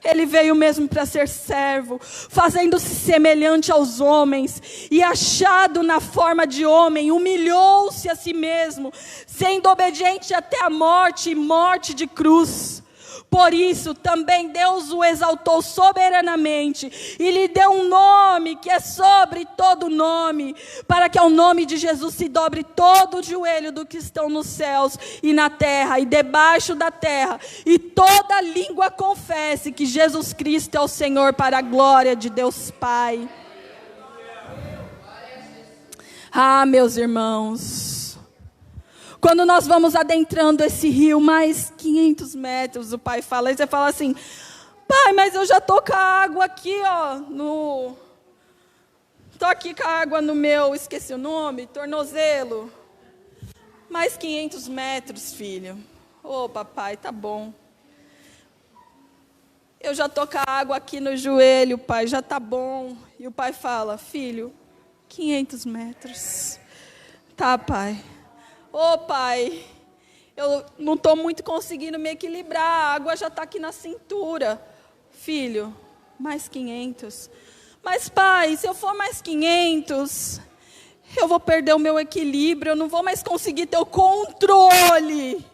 Ele veio mesmo para ser servo, fazendo-se semelhante aos homens, e achado na forma de homem, humilhou-se a si mesmo, sendo obediente até a morte, e morte de cruz. Por isso também Deus o exaltou soberanamente, e lhe deu um nome que é sobre todo nome, para que ao nome de Jesus se dobre todo o joelho do que estão nos céus e na terra e debaixo da terra, e toda língua confesse que Jesus Cristo é o Senhor, para a glória de Deus Pai. Ah, meus irmãos, quando nós vamos adentrando esse rio, mais 500 metros, o pai fala, e você fala assim: pai, mas eu já estou com a água aqui, ó, estou aqui com a água no meu, esqueci o nome, tornozelo. Mais 500 metros, filho. Ô, papai, tá bom. Eu já estou com a água aqui no joelho, pai, já tá bom. E o pai fala: filho, 500 metros. Tá, pai. Ô, pai, eu não estou muito conseguindo me equilibrar, a água já está aqui na cintura. Filho, mais 500. Mas, pai, se eu for mais 500, eu vou perder o meu equilíbrio, eu não vou mais conseguir ter o controle.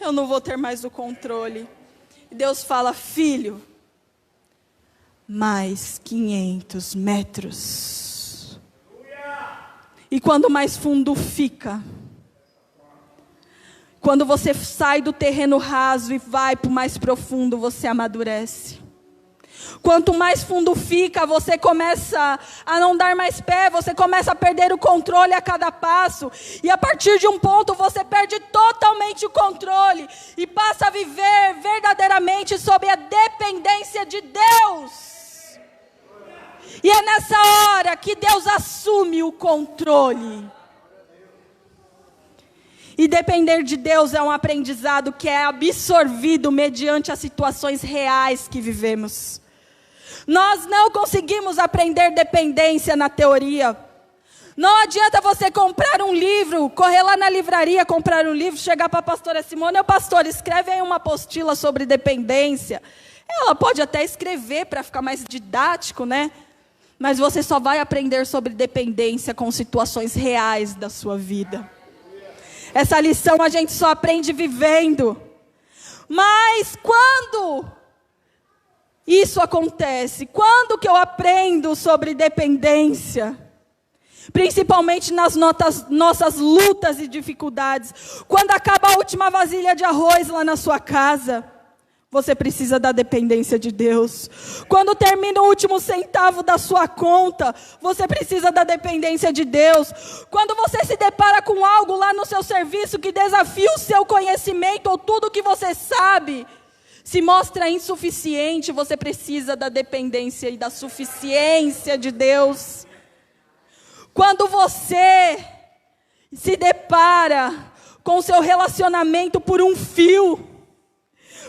Eu não vou ter mais o controle. E Deus fala: filho, mais 500 metros. E quando mais fundo fica, quando você sai do terreno raso e vai para o mais profundo, você amadurece. Quanto mais fundo fica, você começa a não dar mais pé, você começa a perder o controle a cada passo. E a partir de um ponto, você perde totalmente o controle e passa a viver verdadeiramente sob a dependência de Deus. E é nessa hora que Deus assume o controle. E depender de Deus é um aprendizado que é absorvido mediante as situações reais que vivemos. Nós não conseguimos aprender dependência na teoria. Não adianta você comprar um livro, correr lá na livraria, comprar um livro, chegar para a pastora Simone, pastor, escreve aí uma apostila sobre dependência. Ela pode até escrever para ficar mais didático, né? Mas você só vai aprender sobre dependência com situações reais da sua vida. Essa lição a gente só aprende vivendo. Mas quando isso acontece? Quando que eu aprendo sobre dependência? Principalmente nas nossas lutas e dificuldades. Quando acaba a última vasilha de arroz lá na sua casa, você precisa da dependência de Deus. Quando termina o último centavo da sua conta, você precisa da dependência de Deus. Quando você se depara com algo lá no seu serviço que desafia o seu conhecimento ou tudo que você sabe, se mostra insuficiente, você precisa da dependência e da suficiência de Deus. Quando você se depara com o seu relacionamento por um fio,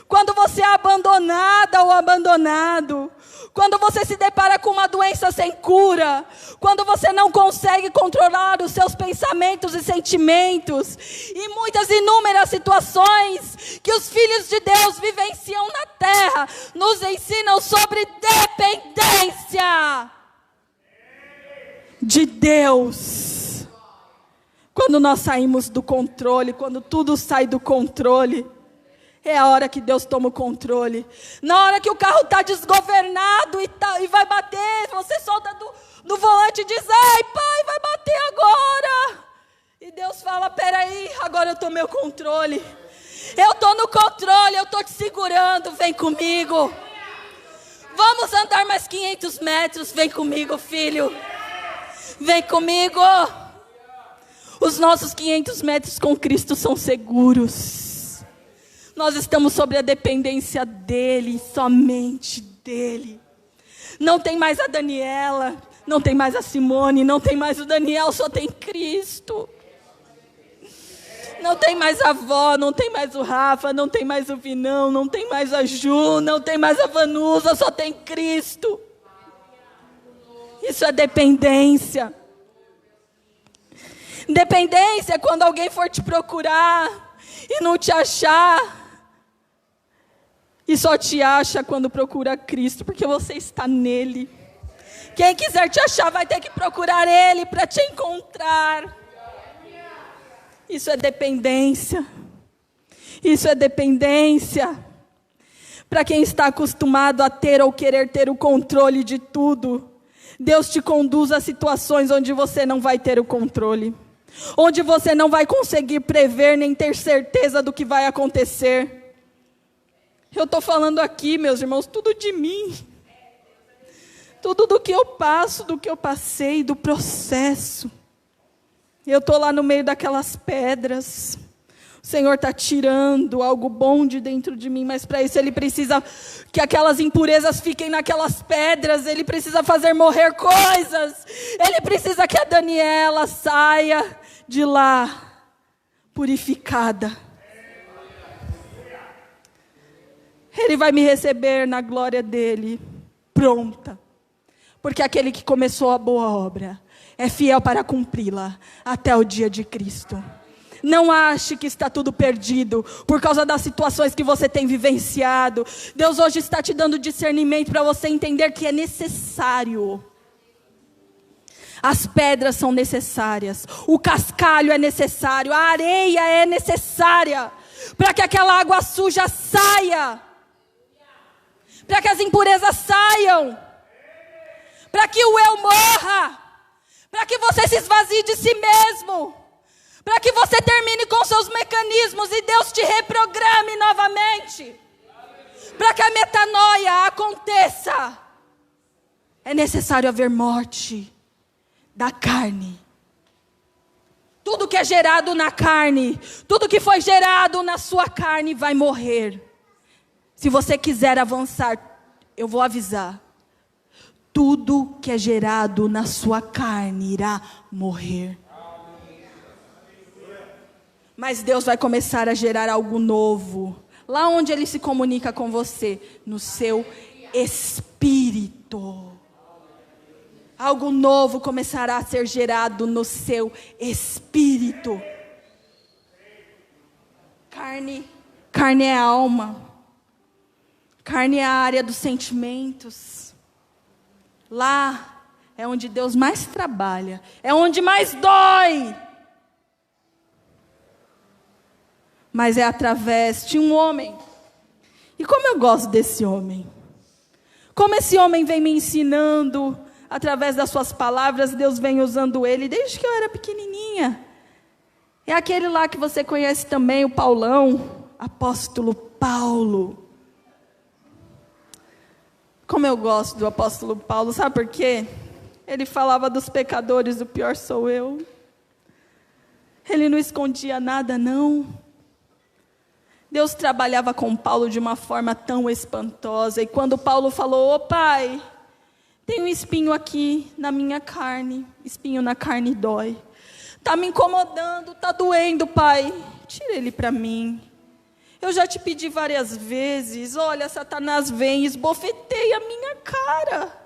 quando você é abandonada ou abandonado, quando você se depara com uma doença sem cura, quando você não consegue controlar os seus pensamentos e sentimentos, e muitas inúmeras situações que os filhos de Deus vivenciam na terra, nos ensinam sobre dependência de Deus. Quando nós saímos do controle, quando tudo sai do controle, é a hora que Deus toma o controle. Na hora que o carro está desgovernado e vai bater, você solta do volante e diz: ai pai, vai bater agora. E Deus fala: peraí, agora eu tomei o controle. Eu estou no controle, eu estou te segurando, vem comigo. Vamos andar mais 500 metros, vem comigo, filho. Vem comigo. Os nossos 500 metros com Cristo são seguros. Nós estamos sobre a dependência dEle, somente dEle. Não tem mais a Daniela, não tem mais a Simone, não tem mais o Daniel, só tem Cristo. Não tem mais a avó, não tem mais o Rafa, não tem mais o Vinão, não tem mais a Ju, não tem mais a Vanusa, só tem Cristo. Isso é dependência. Dependência é quando alguém for te procurar e não te achar. E só te acha quando procura Cristo, porque você está nele. Quem quiser te achar vai ter que procurar Ele para te encontrar. Isso é dependência. Isso é dependência. Para quem está acostumado a ter ou querer ter o controle de tudo, Deus te conduz a situações onde você não vai ter o controle. Onde você não vai conseguir prever nem ter certeza do que vai acontecer. Eu estou falando aqui, meus irmãos, tudo de mim. Tudo do que eu passo, do que eu passei, do processo. Eu estou lá no meio daquelas pedras. O Senhor está tirando algo bom de dentro de mim, mas para isso Ele precisa que aquelas impurezas fiquem naquelas pedras. Ele precisa fazer morrer coisas. Ele precisa que a Daniela saia de lá purificada. Ele vai me receber na glória dEle, pronta. Porque aquele que começou a boa obra é fiel para cumpri-la até o dia de Cristo. Não ache que está tudo perdido por causa das situações que você tem vivenciado. Deus hoje está te dando discernimento para você entender que é necessário. As pedras são necessárias, o cascalho é necessário, a areia é necessária para que aquela água suja saia, para que as impurezas saiam, para que o eu morra, para que você se esvazie de si mesmo, para que você termine com seus mecanismos e Deus te reprograme novamente, para que a metanoia aconteça. É necessário haver morte da carne. Tudo que é gerado na carne, tudo que foi gerado na sua carne vai morrer. Se você quiser avançar, eu vou avisar. Tudo que é gerado na sua carne irá morrer. Mas Deus vai começar a gerar algo novo. Lá onde Ele se comunica com você, no seu espírito. Algo novo começará a ser gerado no seu espírito. Carne é a alma. Carne é a área dos sentimentos. Lá é onde Deus mais trabalha. É onde mais dói. Mas é através de um homem. E como eu gosto desse homem. Como esse homem vem me ensinando, através das suas palavras, Deus vem usando ele desde que eu era pequenininha. É aquele lá que você conhece também, o Paulão, apóstolo Paulo. Como eu gosto do apóstolo Paulo, sabe por quê? Ele falava dos pecadores, o pior sou eu. Ele não escondia nada, não. Deus trabalhava com Paulo de uma forma tão espantosa. E quando Paulo falou, ô pai, tem um espinho aqui na minha carne. Espinho na carne dói. Está me incomodando, está doendo, pai. Tira ele para mim. Eu já te pedi várias vezes. Olha, Satanás vem e esbofeteia a minha cara.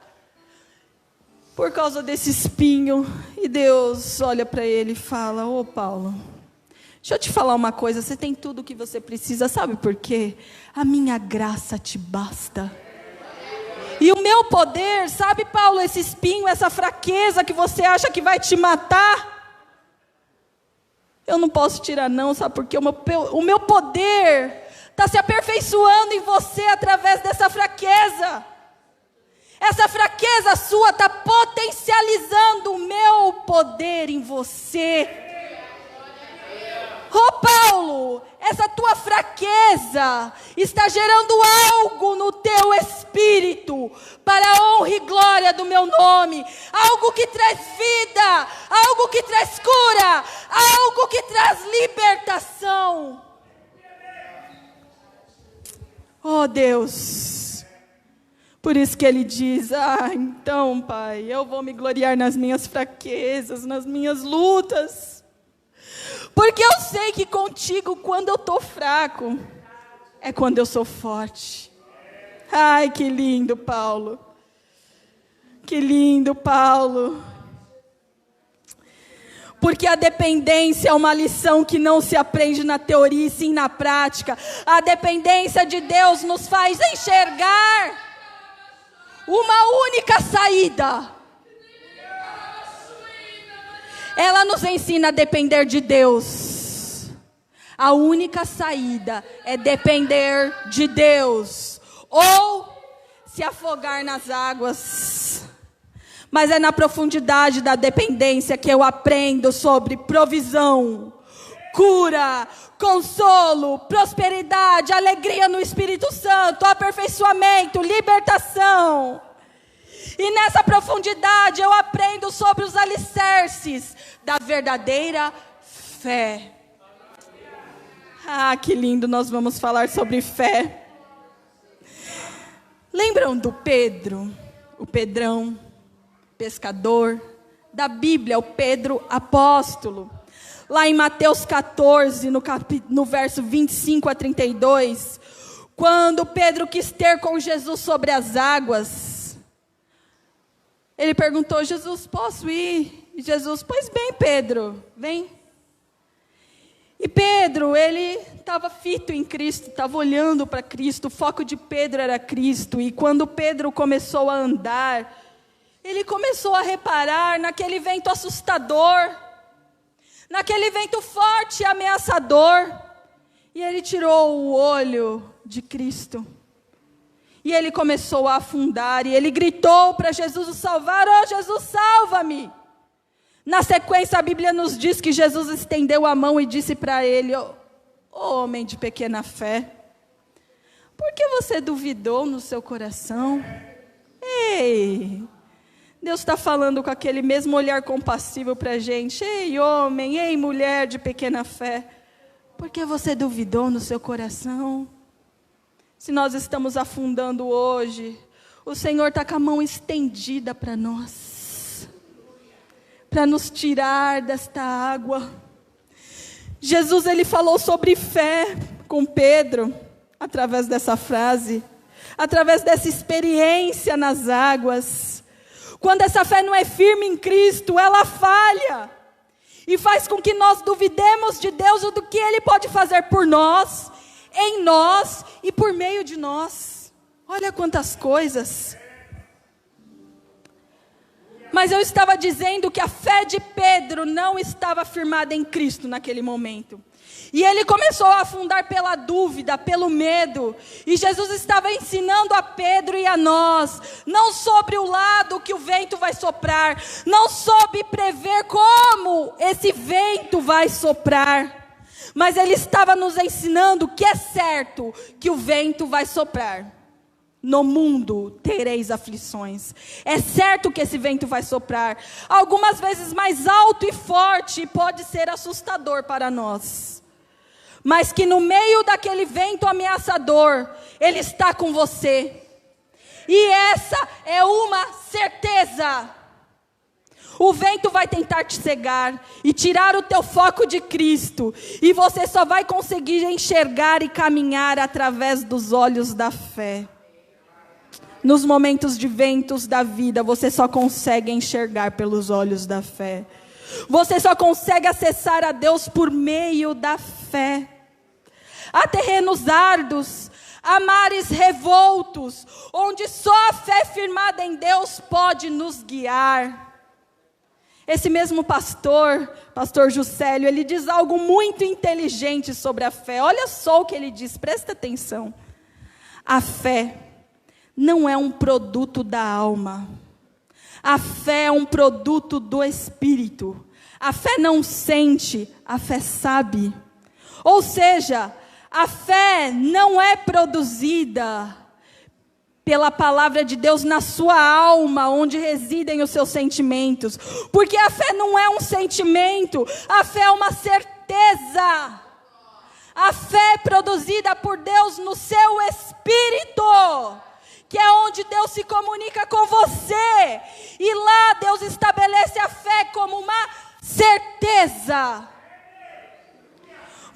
Por causa desse espinho. E Deus olha para ele e fala, ô Paulo, deixa eu te falar uma coisa. Você tem tudo o que você precisa. Sabe por quê? A minha graça te basta. E o meu poder, sabe, Paulo, esse espinho, essa fraqueza que você acha que vai te matar, eu não posso tirar não, sabe por quê? O meu poder está se aperfeiçoando em você através dessa fraqueza. Essa fraqueza sua está potencializando o meu poder em você. Ô Paulo, essa tua fraqueza está gerando algo no teu espírito, para a honra e glória do meu nome, algo que traz vida, algo que traz cura, algo que traz libertação. Oh Deus, por isso que ele diz, então pai, eu vou me gloriar nas minhas fraquezas, nas minhas lutas, porque eu sei que contigo, quando eu estou fraco, é quando eu sou forte. Ai, que lindo, Paulo. Que lindo, Paulo. Porque a dependência é uma lição que não se aprende na teoria, e sim na prática. A dependência de Deus nos faz enxergar uma única saída. Ela nos ensina a depender de Deus. A única saída é depender de Deus. Ou se afogar nas águas. Mas é na profundidade da dependência que eu aprendo sobre provisão, cura, consolo, prosperidade, alegria no Espírito Santo, aperfeiçoamento, libertação. E nessa profundidade eu aprendo sobre os alicerces da verdadeira fé. Ah, que lindo, nós vamos falar sobre fé. Lembram do Pedro? O Pedrão, pescador. Da Bíblia, o Pedro apóstolo. Lá em Mateus 14, no verso 25 a 32. Quando Pedro quis ter com Jesus sobre as águas, ele perguntou, Jesus, posso ir? E Jesus, pois bem, Pedro, vem. E Pedro, ele estava fito em Cristo, estava olhando para Cristo, o foco de Pedro era Cristo. E quando Pedro começou a andar, ele começou a reparar naquele vento assustador, naquele vento forte e ameaçador. E ele tirou o olho de Cristo. E ele começou a afundar, e ele gritou para Jesus o salvar, oh Jesus, salva-me. Na sequência a Bíblia nos diz que Jesus estendeu a mão e disse para ele, oh homem de pequena fé, por que você duvidou no seu coração? Ei, Deus está falando com aquele mesmo olhar compassivo para a gente, ei homem, ei mulher de pequena fé, por que você duvidou no seu coração? Se nós estamos afundando hoje, o Senhor está com a mão estendida para nós, para nos tirar desta água. Jesus, ele falou sobre fé com Pedro, através dessa frase. através dessa experiência nas águas. Quando essa fé não é firme em Cristo, ela falha. E faz com que nós duvidemos de Deus ou do que Ele pode fazer por nós, em nós e por meio de nós. Olha quantas coisas. Mas eu estava dizendo que a fé de Pedro não estava firmada em Cristo naquele momento. E ele começou a afundar pela dúvida, pelo medo. E Jesus estava ensinando a Pedro e a nós, não sobre o lado que o vento vai soprar, não soube prever como esse vento vai soprar. Mas ele estava nos ensinando que é certo que o vento vai soprar. No mundo tereis aflições. É certo que esse vento vai soprar. Algumas vezes mais alto e forte, e pode ser assustador para nós. Mas que no meio daquele vento ameaçador, Ele está com você. E essa é uma certeza. O vento vai tentar te cegar e tirar o teu foco de Cristo. E você só vai conseguir enxergar e caminhar através dos olhos da fé. Nos momentos de ventos da vida, você só consegue enxergar pelos olhos da fé. Você só consegue acessar a Deus por meio da fé. Há terrenos árduos, há mares revoltos, onde só a fé firmada em Deus pode nos guiar. Esse mesmo pastor Juscelio, ele diz algo muito inteligente sobre a fé. Olha só o que ele diz, presta atenção. A fé não é um produto da alma. A fé é um produto do Espírito. A fé não sente, a fé sabe. Ou seja, a fé não é produzida pela palavra de Deus na sua alma, onde residem os seus sentimentos. Porque a fé não é um sentimento, a fé é uma certeza. A fé é produzida por Deus no seu Espírito, que é onde Deus se comunica com você. E lá Deus estabelece a fé como uma certeza.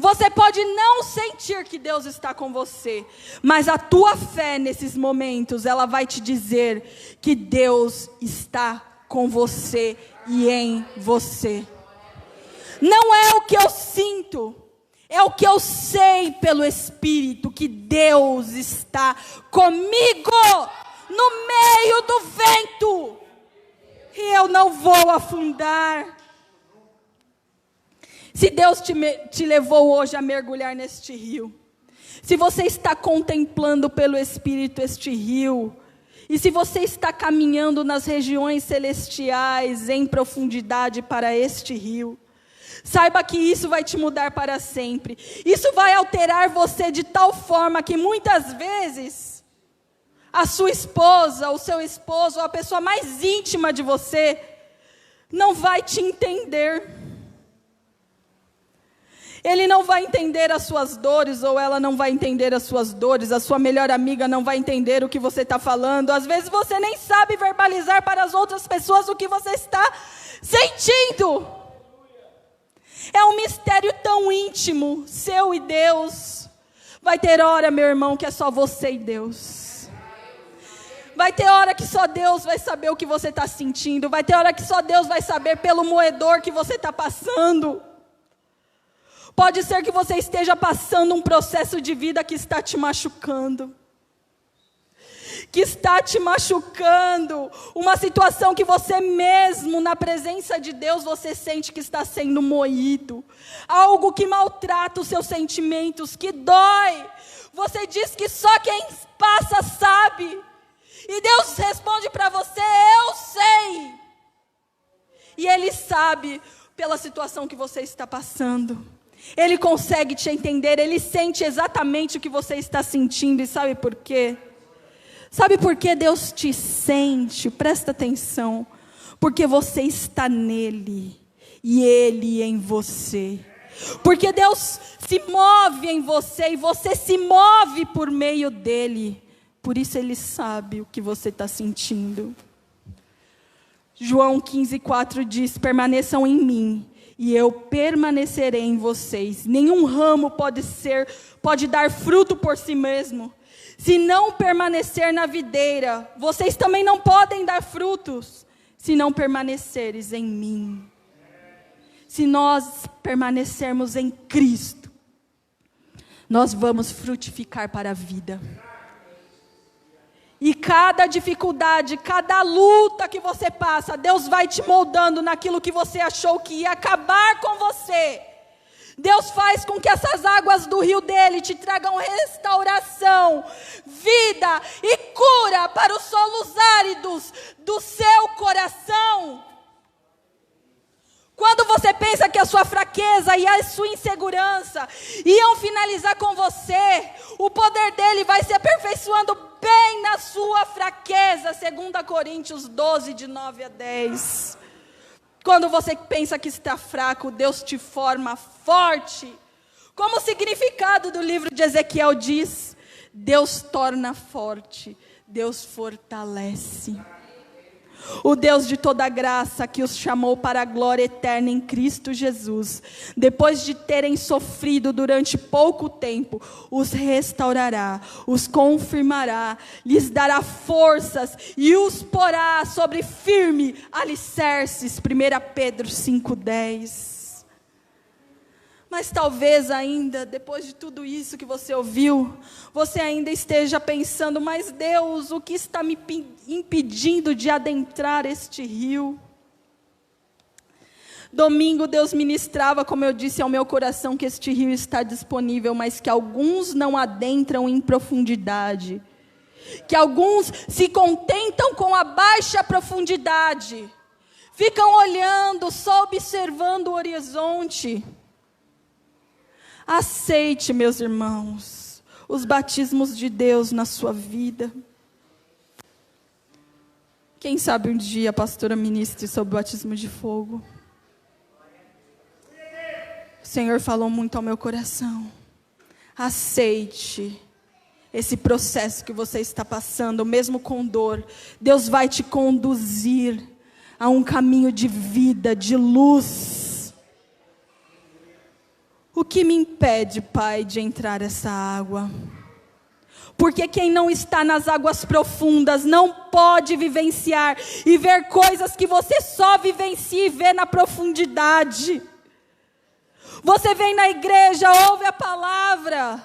Você pode não sentir que Deus está com você, mas a tua fé nesses momentos, ela vai te dizer que Deus está com você e em você. Não é o que eu sinto, é o que eu sei pelo Espírito, que Deus está comigo no meio do vento. E eu não vou afundar. Se Deus te levou hoje a mergulhar neste rio, se você está contemplando pelo Espírito este rio, e se você está caminhando nas regiões celestiais em profundidade para este rio, saiba que isso vai te mudar para sempre. Isso vai alterar você de tal forma que muitas vezes a sua esposa, o seu esposo, ou a pessoa mais íntima de você não vai te entender. Ele não vai entender as suas dores, ou ela não vai entender as suas dores. A sua melhor amiga não vai entender o que você está falando. Às vezes você nem sabe verbalizar para as outras pessoas o que você está sentindo. É um mistério tão íntimo, seu e Deus. Vai ter hora, meu irmão, que é só você e Deus. Vai ter hora que só Deus vai saber o que você está sentindo. Vai ter hora que só Deus vai saber pelo moedor que você está passando. Pode ser que você esteja passando um processo de vida que está te machucando. Que está te machucando. Uma situação que você mesmo, na presença de Deus, você sente que está sendo moído. Algo que maltrata os seus sentimentos, que dói. Você diz que só quem passa sabe. E Deus responde para você, eu sei. E Ele sabe pela situação que você está passando. Ele consegue te entender, Ele sente exatamente o que você está sentindo. E sabe por quê? Sabe por que Deus te sente? Presta atenção. Porque você está nele e Ele em você. Porque Deus se move em você e você se move por meio dEle. Por isso Ele sabe o que você está sentindo. João 15,4 diz, permaneçam em mim. E eu permanecerei em vocês. Nenhum ramo pode dar fruto por si mesmo, Se não permanecer na videira, vocês também não podem dar frutos, se não permaneceres em mim. Se nós permanecermos em Cristo, nós vamos frutificar para a vida. E cada dificuldade, cada luta que você passa, Deus vai te moldando naquilo que você achou que ia acabar com você. Deus faz com que essas águas do rio dele te tragam restauração, vida e cura para os solos áridos do seu coração. Quando você pensa que a sua fraqueza e a sua insegurança iam finalizar com você, o poder dele vai se aperfeiçoando bem na sua fraqueza, 2 Coríntios 12, de 9 a 10. Quando você pensa que está fraco, Deus te forma forte. Como o significado do livro de Ezequiel diz, Deus torna forte, Deus fortalece. O Deus de toda graça que os chamou para a glória eterna em Cristo Jesus, depois de terem sofrido durante pouco tempo, os restaurará, os confirmará, lhes dará forças e os porá sobre firme alicerces. 1 Pedro 5,10. Mas talvez ainda, depois de tudo isso que você ouviu, você ainda esteja pensando, mas Deus, o que está me impedindo de adentrar este rio? Domingo Deus ministrava, como eu disse, ao meu coração que este rio está disponível, mas que alguns não adentram em profundidade. Que alguns se contentam com a baixa profundidade. Ficam olhando, só observando o horizonte. Aceite, meus irmãos, os batismos de Deus na sua vida. Quem sabe um dia a pastora ministre sobre o batismo de fogo. O Senhor falou muito ao meu coração. Aceite esse processo que você está passando, mesmo com dor. Deus vai te conduzir a um caminho de vida, de luz. O que me impede, Pai, de entrar essa água? Porque quem não está nas águas profundas não pode vivenciar e ver coisas que você só vivencia e vê na profundidade. Você vem na igreja, ouve a palavra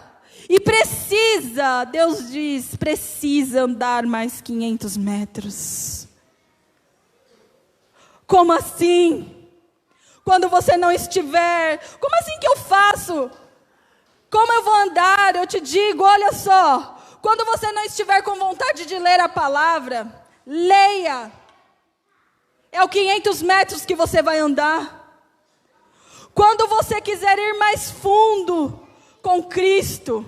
e precisa, Deus diz, precisa andar mais 500 metros. Como assim? Quando você não estiver, como assim que eu faço? Como eu vou andar? Eu te digo, olha só, quando você não estiver com vontade de ler a palavra, leia. É o 500 metros que você vai andar. Quando você quiser ir mais fundo com Cristo,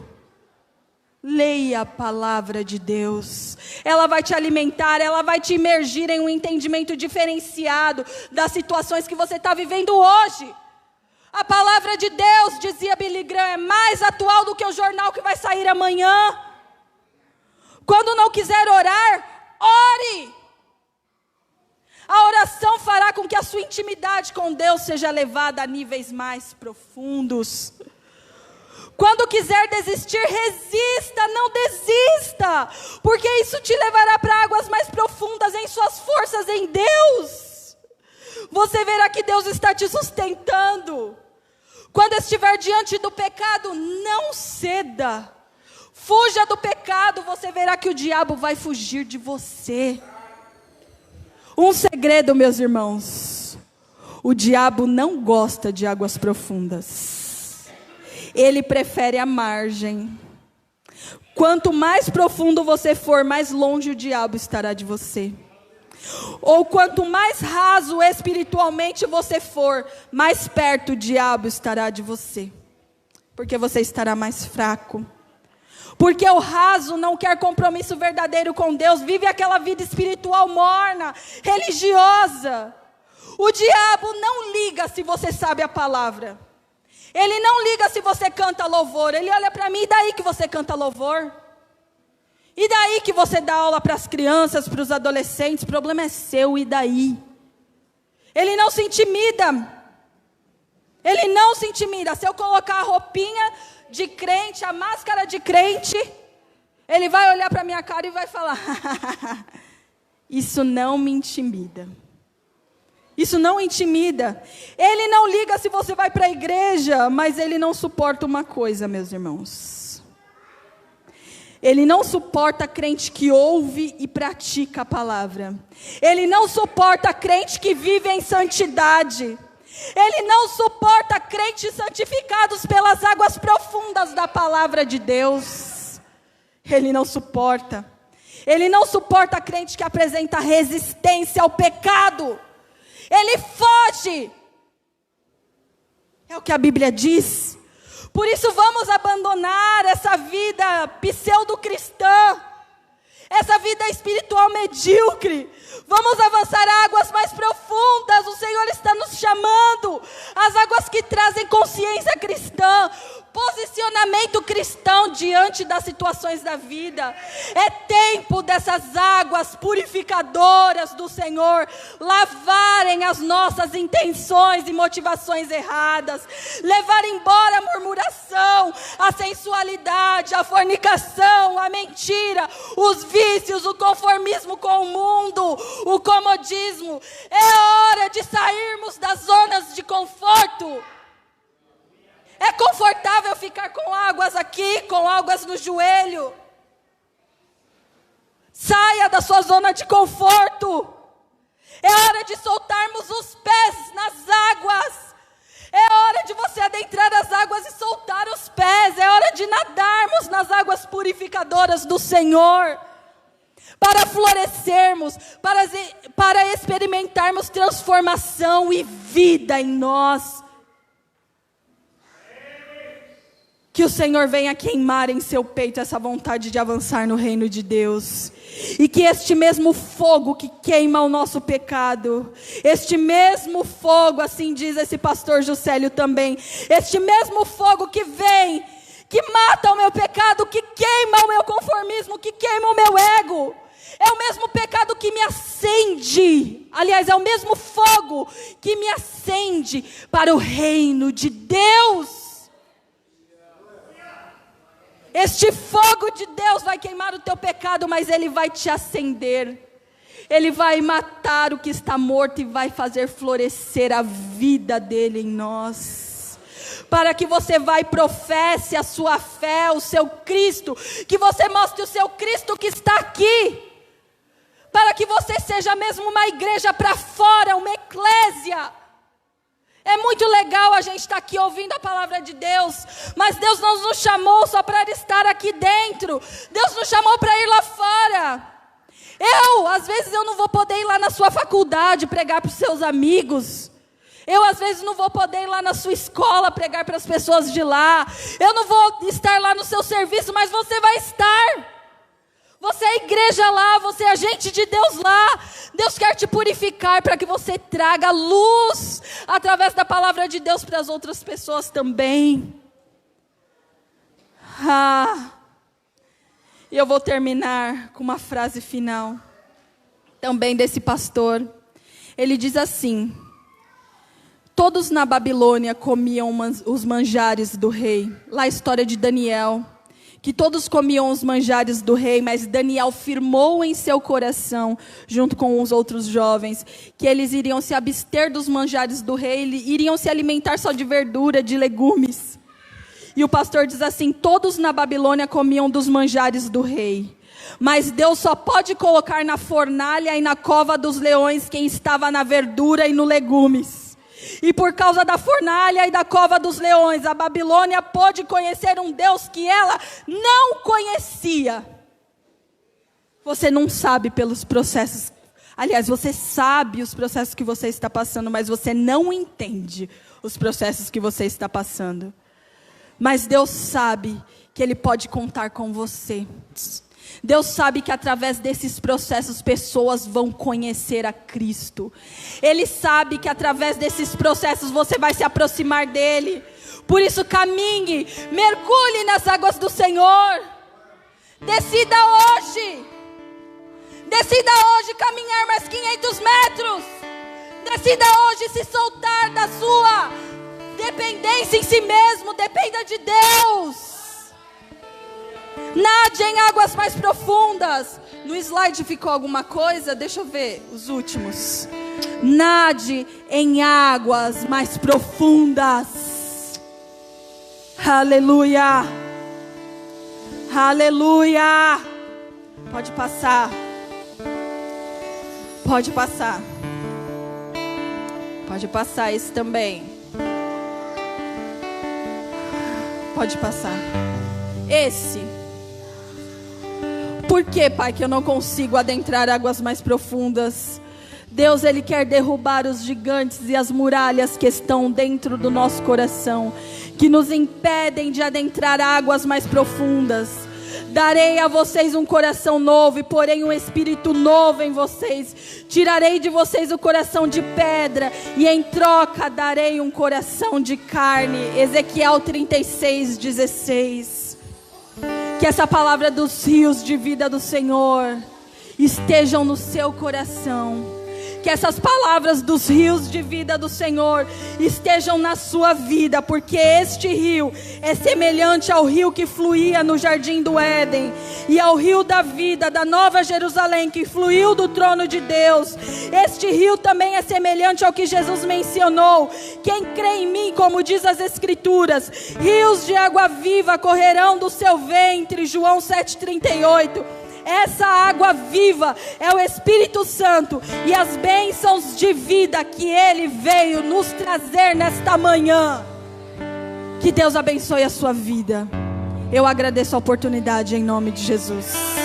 leia a palavra de Deus. Ela vai te alimentar, ela vai te imergir em um entendimento diferenciado das situações que você está vivendo hoje. A palavra de Deus, dizia Billy Graham, é mais atual do que o jornal que vai sair amanhã. Quando não quiser orar, ore. A oração fará com que a sua intimidade com Deus seja levada a níveis mais profundos. Quando quiser desistir, resista, não desista, porque isso te levará para águas mais profundas em suas forças em Deus. Você verá que Deus está te sustentando. Quando estiver diante do pecado, não ceda. Fuja do pecado, você verá que o diabo vai fugir de você. Um segredo, meus irmãos: o diabo não gosta de águas profundas. Ele prefere a margem. Quanto mais profundo você for, mais longe o diabo estará de você. Ou quanto mais raso espiritualmente você for, mais perto o diabo estará de você. Porque você estará mais fraco. Porque o raso não quer compromisso verdadeiro com Deus, vive aquela vida espiritual morna, religiosa. O diabo não liga se você sabe a palavra. Ele não liga se você canta louvor. Ele olha para mim, e daí que você canta louvor? E daí que você dá aula para as crianças, para os adolescentes? O problema é seu, e daí? Ele não se intimida. Ele não se intimida. Se eu colocar a roupinha de crente, a máscara de crente, Ele vai olhar para a minha cara e vai falar: isso não me intimida. Isso não intimida. Ele não liga se você vai para a igreja, mas ele não suporta uma coisa, meus irmãos. Ele não suporta crente que ouve e pratica a palavra. Ele não suporta crente que vive em santidade. Ele não suporta crentes santificados pelas águas profundas da palavra de Deus. Ele não suporta. Ele não suporta crente que apresenta resistência ao pecado. Ele foge. É o que a Bíblia diz. Por isso vamos abandonar essa vida pseudo-cristã, essa vida espiritual medíocre. Vamos avançar a águas mais profundas. O Senhor está nos chamando. As águas que trazem consciência cristã, posicionamento cristão diante das situações da vida. É tempo dessas águas purificadoras do Senhor lavarem as nossas intenções e motivações erradas, levar embora a murmuração, a sensualidade, a fornicação, a mentira, os vícios, o conformismo com o mundo, o comodismo. É hora de sairmos das zonas de conforto. É confortável ficar com águas aqui, com águas no joelho. Saia da sua zona de conforto. É hora de soltarmos os pés nas águas. É hora de você adentrar as águas e soltar os pés. É hora de nadarmos nas águas purificadoras do Senhor. Para florescermos, para experimentarmos transformação e vida em nós. Que o Senhor venha queimar em seu peito essa vontade de avançar no reino de Deus. E que este mesmo fogo que queima o nosso pecado, este mesmo fogo, assim diz esse pastor Juscelio também, este mesmo fogo que vem, que mata o meu pecado, que queima o meu conformismo, que queima o meu ego, é o mesmo pecado que me acende. Aliás, é o mesmo fogo que me acende para o reino de Deus. Este fogo de Deus vai queimar o teu pecado, mas ele vai te acender. Ele vai matar o que está morto e vai fazer florescer a vida dele em nós. Para que você vai e professe a sua fé, o seu Cristo. Que você mostre o seu Cristo que está aqui. Para que você seja mesmo uma igreja para fora, uma eclésia. É muito legal a gente estar aqui ouvindo a palavra de Deus, mas Deus não nos chamou só para estar aqui dentro. Deus nos chamou para ir lá fora. Às vezes eu não vou poder ir lá na sua faculdade pregar para os seus amigos. Às vezes não vou poder ir lá na sua escola pregar para as pessoas de lá. Eu não vou estar lá no seu serviço, mas você vai estar. Você é igreja lá, você é agente de Deus lá. Deus quer te purificar para que você traga luz através da palavra de Deus para as outras pessoas também. E eu vou terminar com uma frase final, também desse pastor. Ele diz assim: todos na Babilônia comiam os manjares do rei. Lá a história de Daniel. Que todos comiam os manjares do rei, mas Daniel firmou em seu coração, junto com os outros jovens, que eles iriam se abster dos manjares do rei, iriam se alimentar só de verdura, de legumes. E o pastor diz assim: todos na Babilônia comiam dos manjares do rei, mas Deus só pode colocar na fornalha e na cova dos leões quem estava na verdura e no legumes. E por causa da fornalha e da cova dos leões, a Babilônia pôde conhecer um Deus que ela não conhecia. Você não sabe pelos processos. Aliás, você sabe os processos que você está passando, mas você não entende os processos que você está passando. Mas Deus sabe que Ele pode contar com você. Deus sabe que através desses processos pessoas vão conhecer a Cristo. Ele sabe que através desses processos você vai se aproximar dEle. Por isso caminhe, mergulhe nas águas do Senhor. Decida hoje caminhar mais 500 metros. Decida hoje se soltar da sua dependência em si mesmo. Dependa de Deus. Nade em águas mais profundas. No slide ficou alguma coisa? Deixa eu ver os últimos. Nade em águas mais profundas. Aleluia. Aleluia. Pode passar. Pode passar. Pode passar esse também. Pode passar. Esse. Por que, Pai, que eu não consigo adentrar águas mais profundas? Deus, Ele quer derrubar os gigantes e as muralhas que estão dentro do nosso coração, que nos impedem de adentrar águas mais profundas. Darei a vocês um coração novo e porém um espírito novo em vocês. Tirarei de vocês o coração de pedra e em troca darei um coração de carne. Ezequiel 36:16. Que essa palavra dos rios de vida do Senhor estejam no seu coração. Que essas palavras dos rios de vida do Senhor estejam na sua vida, porque este rio é semelhante ao rio que fluía no jardim do Éden, e ao rio da vida, da Nova Jerusalém, que fluiu do trono de Deus. Este rio também é semelhante ao que Jesus mencionou: quem crê em mim, como diz as Escrituras, rios de água viva correrão do seu ventre. João 7:38. Essa água viva é o Espírito Santo e as bênçãos de vida que Ele veio nos trazer nesta manhã. Que Deus abençoe a sua vida. Eu agradeço a oportunidade em nome de Jesus.